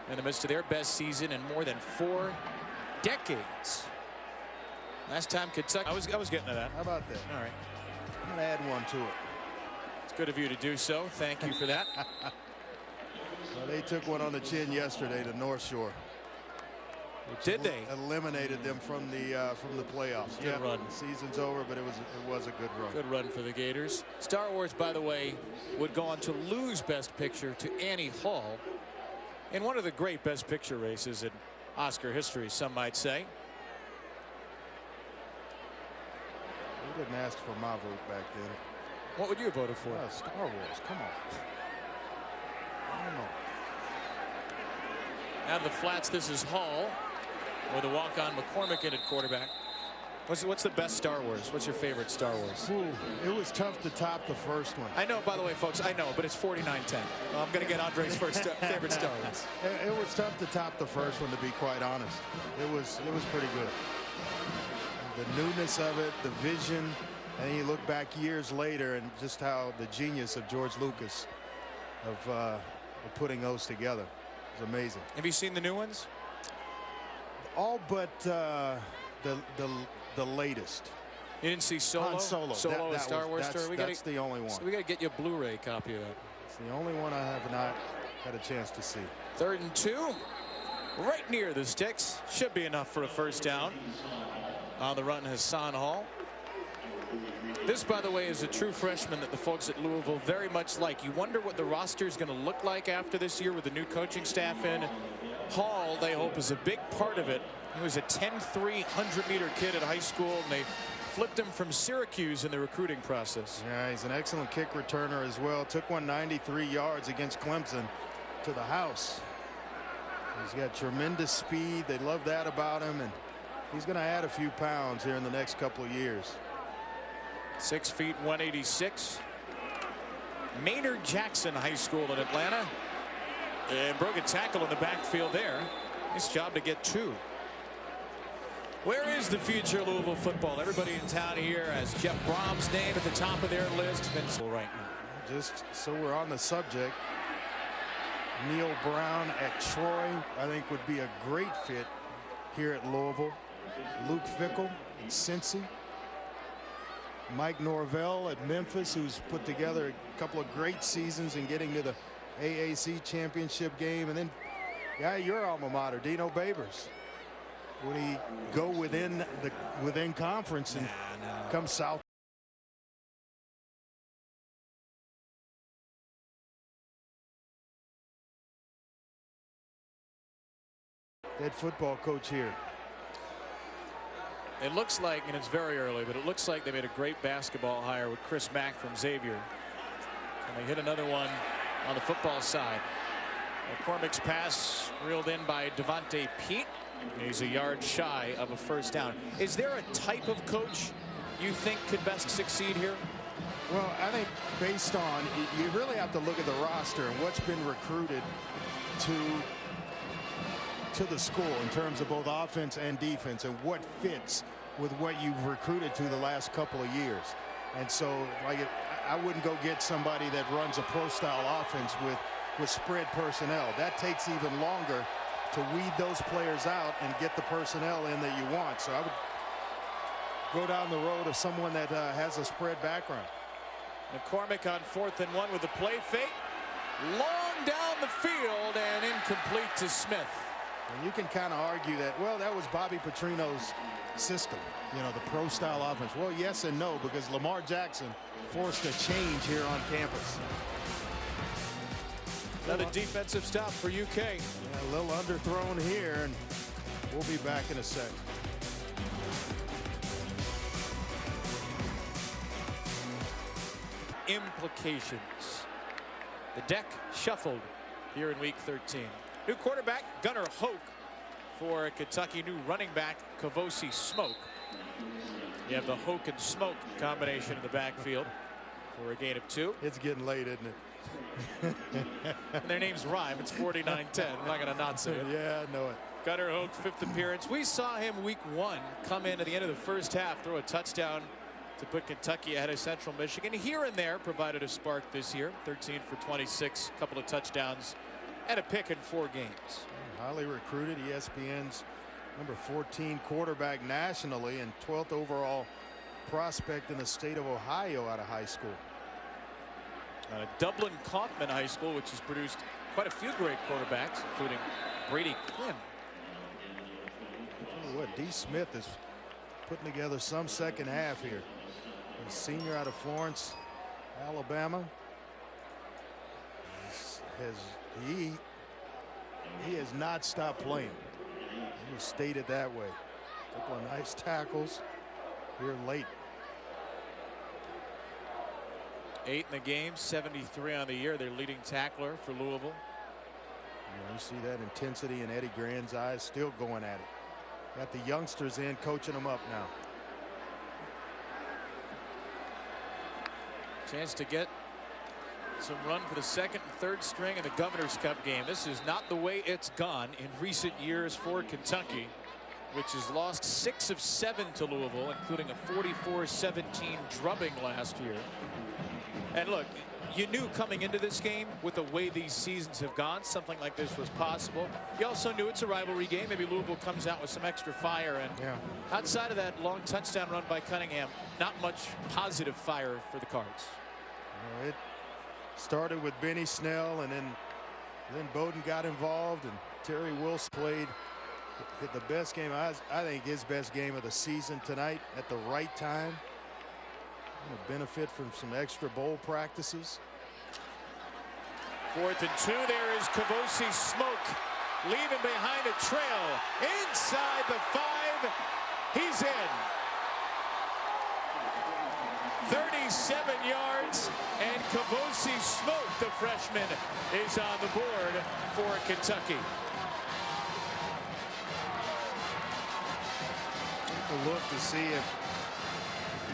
in the midst of their best season in more than 4 decades. Last time Kentucky. I was getting to that. How about that? All right. I'm going to add one to it. It's good of you to do so. Thank you for that. Well, they took one on the chin yesterday to North Shore. Did they? Eliminated them from the playoffs. Good run. The season's over, but it was a good run. Good run for the Gators. Star Wars, by the way, would go on to lose Best Picture to Annie Hall in one of the great Best Picture races in Oscar history, some might say. They didn't ask for my vote back then. What would you have voted for? Star Wars, come on. I don't know. Out of the flats, this is Hall with a walk-on McCormick in at quarterback. What's the best Star Wars? What's your favorite Star Wars? Ooh, it was tough to top the first one. I know, by the way, folks, I know, but it's 49-10. I'm going to get Andre's favorite Star Wars. It was tough to top the first one, to be quite honest. It was pretty good. The newness of it, the vision, and then you look back years later and just how the genius of George Lucas of putting those together. It's amazing. Have you seen the new ones? All but the latest. You didn't see Solo? Han Solo. A Star Wars story? That's the only one. So we got to get you a Blu-ray copy of that. It's the only one I have not had a chance to see. 3rd and 2. Right near the sticks. Should be enough for a first down. On the run, Hassan Hall. This, by the way, is a true freshman that the folks at Louisville very much like. You wonder what the roster is going to look like after this year with the new coaching staff in. Hall, they hope, is a big part of it. He was a 10'3", 100-meter kid at high school, and they flipped him from Syracuse in the recruiting process. Yeah, he's an excellent kick returner as well. Took 193 yards against Clemson to the house. He's got tremendous speed. They love that about him, and he's going to add a few pounds here in the next couple of years. 6 feet 186. Maynard Jackson High School in Atlanta, and broke a tackle in the backfield there. Nice job to get 2. Where is the future of Louisville football? Everybody in town here has Jeff Brom's name at the top of their list. Right now. Just so we're on the subject, Neil Brown at Troy, I think, would be a great fit here at Louisville. Luke Fickell at Cincy. Mike Norvell at Memphis, who's put together a couple of great seasons in getting to the AAC championship game. And then, yeah, your alma mater, Dino Babers. Would he go within conference and come south? Head football coach here. It looks like, and it's very early, but it looks like they made a great basketball hire with Chris Mack from Xavier. And they hit another one on the football side. McCormick's pass reeled in by Devontae Pete. He's a yard shy of a first down. Is there a type of coach you think could best succeed here? Well, I think based on, you really have to look at the roster and what's been recruited to the school in terms of both offense and defense, and what fits with what you've recruited to the last couple of years. And so, like, I wouldn't go get somebody that runs a pro-style offense with spread personnel. That takes even longer to weed those players out and get the personnel in that you want. So I would go down the road of someone that has a spread background. McCormick on 4th and 1 with the play fake. Long down the field and incomplete to Smith. And you can kind of argue that, well, that was Bobby Petrino's system, you know, the pro-style offense. Well, yes and no, because Lamar Jackson forced a change here on campus. Another defensive stop for UK. Yeah, a little underthrown here, and we'll be back in a sec. Implications. The deck shuffled here in week 13. New quarterback Gunnar Hoke for Kentucky. New running back Kavosi Smoke. You have the Hoke and Smoke combination in the backfield for a gain of 2. It's getting late, isn't it? And their names rhyme. It's 49-10. I'm not going to not say it. Yeah, I know it. Gunnar Hoke, 5th appearance. We saw him week 1 come in at the end of the first half, throw a touchdown to put Kentucky ahead of Central Michigan. Here and there provided a spark this year. 13 for 26, a couple of touchdowns and a pick in 4 games. Highly recruited, ESPN's number 14 quarterback nationally and 12th overall prospect in the state of Ohio out of high school. Dublin Kaufman High School, which has produced quite a few great quarterbacks, including Brady Quinn. Tell you what, D. Smith is putting together some second half here. He's a senior out of Florence, Alabama. He has not stopped playing. He was stated that way. A couple of nice tackles here late. 8 in the game, 73 on the year. Their leading tackler for Louisville. You see that intensity in Eddie Grand's eyes, still going at it. Got the youngsters in, coaching them up now. Chance to get some run for the 2nd and 3rd string in the Governor's Cup game. This is not the way it's gone in recent years for Kentucky, which has lost 6 of 7 to Louisville, including a 44-17 drubbing last year. And look, you knew coming into this game, with the way these seasons have gone, something like this was possible. You also knew it's a rivalry game. Maybe Louisville comes out with some extra fire. And outside of that long touchdown run by Cunningham, not much positive fire for the Cards. It started with Benny Snell, and then Bowden got involved, and Terry Wilson played the best game, I think his best game of the season tonight at the right time. Benefit from some extra bowl practices. 4th and 2. There is Kavosi Smoke leaving behind a trail inside the 5. He's in. 37 yards, and Kavosi Smoke, the freshman, is on the board for Kentucky. Take a look to see if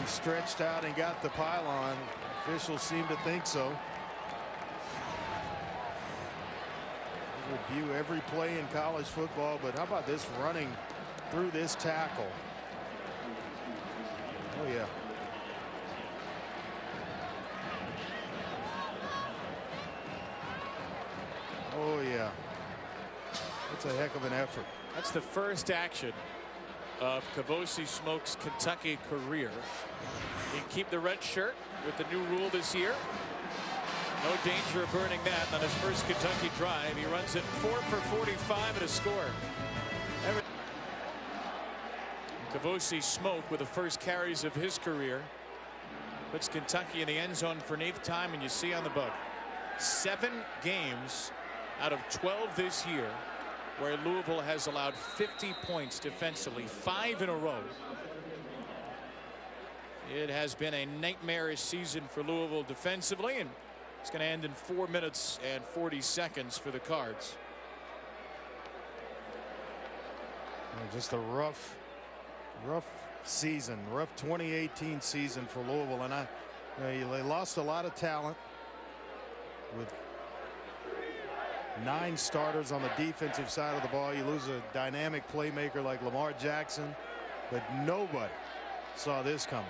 he stretched out and got the pylon. Officials seem to think so. Review every play in college football, but how about this running through this tackle? Oh yeah. Oh yeah. That's a heck of an effort. That's the first action of Kavosi Smoke's Kentucky career. He can keep the red shirt with the new rule this year. No danger of burning that on his first Kentucky drive. He runs it 4 for 45 and a score. Kavosi Smoke with the first carries of his career puts Kentucky in the end zone for an 8th time, and you see on the bug 7 games out of 12 this year where Louisville has allowed 50 points defensively, 5 in a row. It has been a nightmarish season for Louisville defensively, and it's going to end in 4 minutes and 40 seconds for the Cards. Just a rough season, rough 2018 season for Louisville, and They lost a lot of talent with 9 starters on the defensive side of the ball. You lose a dynamic playmaker like Lamar Jackson, but nobody saw this coming.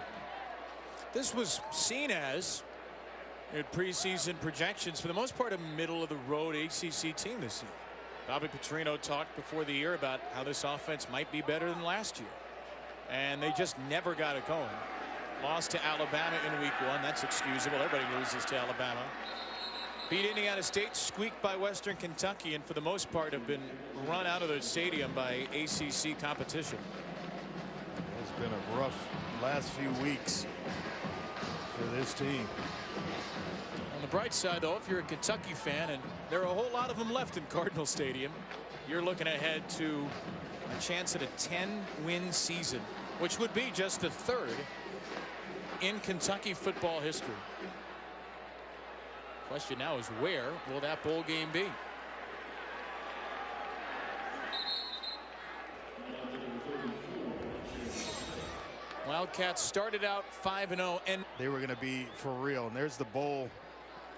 This was seen as, in preseason projections, for the most part, a middle-of-the-road ACC team this year. Bobby Petrino talked before the year about how this offense might be better than last year, and they just never got it going. Lost to Alabama in week 1. That's excusable. Everybody loses to Alabama. Beat Indiana State, squeaked by Western Kentucky, and for the most part have been run out of the stadium by ACC competition. It's been a rough last few weeks for this team. On the bright side, though, if you're a Kentucky fan, and there are a whole lot of them left in Cardinal Stadium, you're looking ahead to a chance at a 10-win season, which would be just the 3rd in Kentucky football history. Question now is, where will that bowl game be? Wildcats started out 5-0, and they were going to be for real. And there's the bowl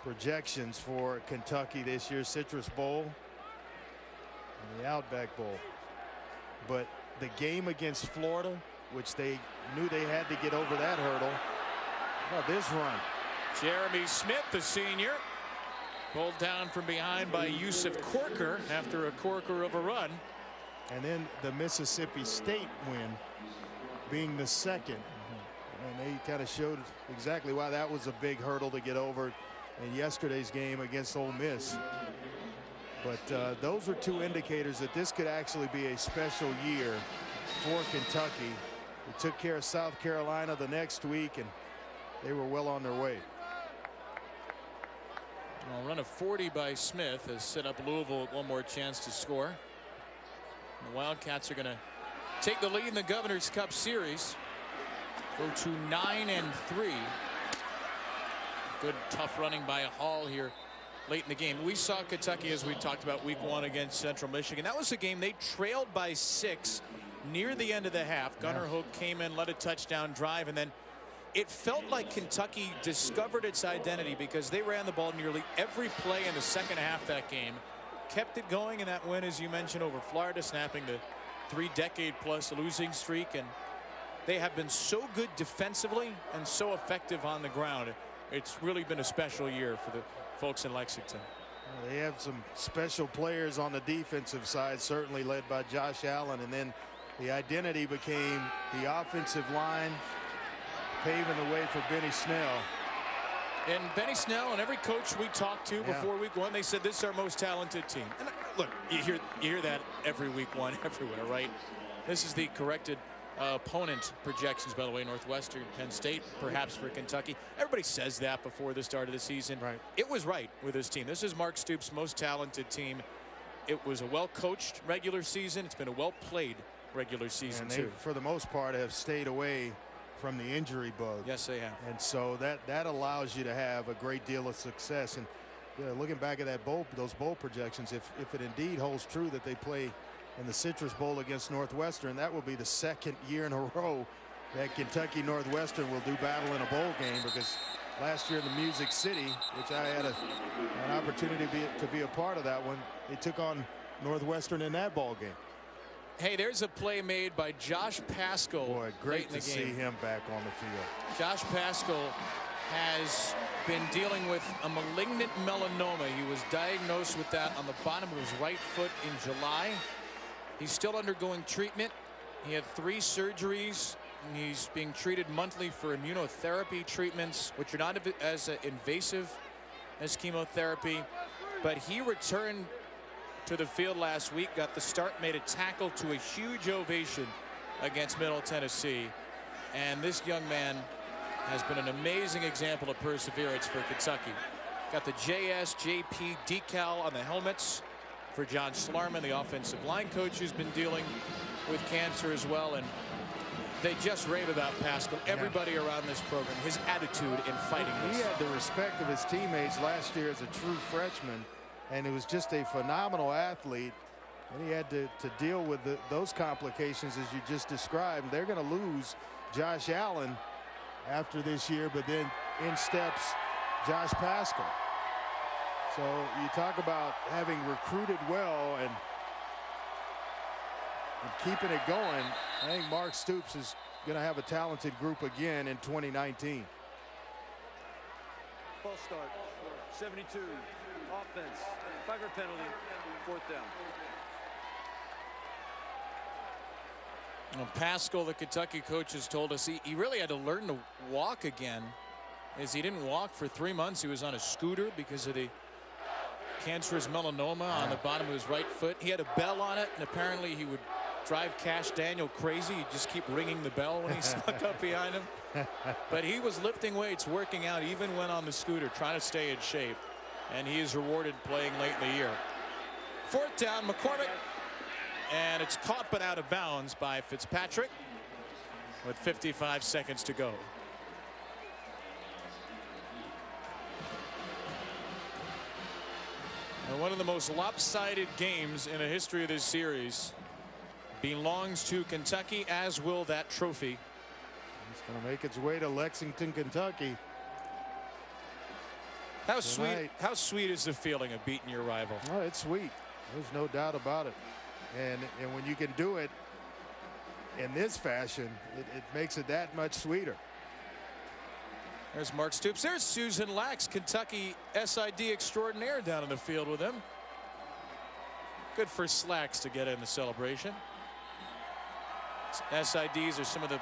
projections for Kentucky this year: Citrus Bowl and the Outback Bowl. But the game against Florida, which they knew they had to get over that hurdle. How about this run? Jeremy Smith, the senior, pulled down from behind by Yusuf Corker after a corker of a run. And then the Mississippi State win being the 2nd. And they kind of showed exactly why that was a big hurdle to get over in yesterday's game against Ole Miss. But those are 2 indicators that this could actually be a special year for Kentucky. They took care of South Carolina the next week, and they were well on their way. A run of 40 by Smith has set up Louisville with one more chance to score. The Wildcats are going to take the lead in the Governor's Cup Series. Go to 9-3. Good tough running by Hall here late in the game. We saw Kentucky, as we talked about, week 1 against Central Michigan. That was a game they trailed by 6 near the end of the half. Gunnar Hook came in, led a touchdown drive, and then it felt like Kentucky discovered its identity because they ran the ball nearly every play in the second half of that game. Kept it going in that win, as you mentioned, over Florida, snapping the 3-decade-plus losing streak. And they have been so good defensively and so effective on the ground. It's really been a special year for the folks in Lexington. They have some special players on the defensive side, certainly led by Josh Allen. And then the identity became the offensive line, paving the way for Benny Snell. And Benny Snell and every coach we talked to before week 1, they said this is our most talented team. And look, you hear that every week 1 everywhere, right? This is the corrected opponent projections, by the way. Northwestern, Penn State, perhaps for Kentucky. Everybody says that before the start of the season. Right. It was right with this team. This is Mark Stoops' most talented team. It was a well-coached regular season. It's been a well-played regular season, and they, too. for the most part, have stayed away from the injury bug. Yes, they have. And so that allows you to have a great deal of success. And looking back at those bowl projections, if it indeed holds true that they play in the Citrus Bowl against Northwestern, that will be the 2nd year in a row that Kentucky Northwestern will do battle in a bowl game, because last year in the Music City, which I had an opportunity to be a part of that one, they took on Northwestern in that ball game. Hey, there's a play made by Josh Paschal. Boy, great to see him back on the field. Josh Paschal has been dealing with a malignant melanoma. He was diagnosed with that on the bottom of his right foot in July. He's still undergoing treatment. He had 3 surgeries. And he's being treated monthly for immunotherapy treatments, which are not as invasive as chemotherapy. But he returned to the field last week, got the start, made a tackle to a huge ovation against Middle Tennessee. And this young man has been an amazing example of perseverance for Kentucky. Got the JSJP decal on the helmets for John Schlarman, the offensive line coach, who's been dealing with cancer as well. And they just rave about Paschal. Everybody around this program, his attitude in fighting this. He had the respect of his teammates last year as a true freshman, and it was just a phenomenal athlete. And he had to deal with those complications as you just described. They're going to lose Josh Allen after this year, but then in steps Josh Paschal. So you talk about having recruited well and keeping it going. I think Mark Stoops is going to have a talented group again in 2019. False start. 72. Offense. 5-yard penalty. 4th down. Well, Paschal, the Kentucky coach, has told us he really had to learn to walk again, as he didn't walk for 3 months. He was on a scooter because of the cancerous melanoma on the bottom of his right foot. He had a bell on it, and apparently he would drive Cash Daniel crazy. He'd just keep ringing the bell when he snuck up behind him. But he was lifting weights, working out, even when on the scooter, trying to stay in shape. And he is rewarded playing late in the year. 4th down, McCormick. And it's caught but out of bounds by Fitzpatrick with 55 seconds to go. And one of the most lopsided games in the history of this series belongs to Kentucky, as will that trophy. It's going to make its way to Lexington, Kentucky. How sweet is the feeling of beating your rival? Oh, it's sweet. There's no doubt about it. And when you can do it in this fashion, it makes it that much sweeter. There's Mark Stoops. There's Susan Lax, Kentucky SID extraordinaire, down in the field with him. Good for Slacks to get in the celebration. SIDs are some of the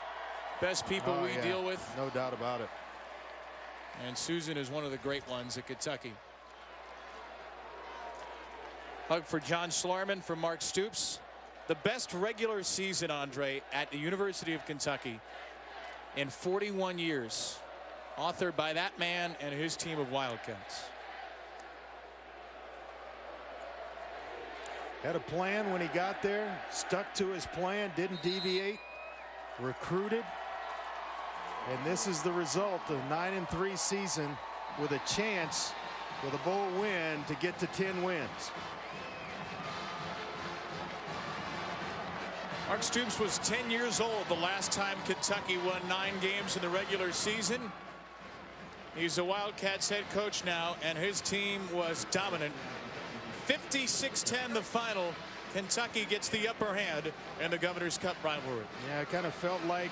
best people we deal with. No doubt about it. And Susan is one of the great ones at Kentucky. Hug for John Schlarman from Mark Stoops. The best regular season, Andre, at the University of Kentucky in 41 years. Authored by that man and his team of Wildcats. Had a plan when he got there, stuck to his plan, didn't deviate, recruited. And this is the result of a 9-3 season with a chance with a bowl win to get to 10 wins. Mark Stoops was 10 years old the last time Kentucky won 9 games in the regular season. He's the Wildcats head coach now, and his team was dominant. 56-10 the final. Kentucky gets the upper hand in the Governor's Cup rivalry. Yeah, it kind of felt like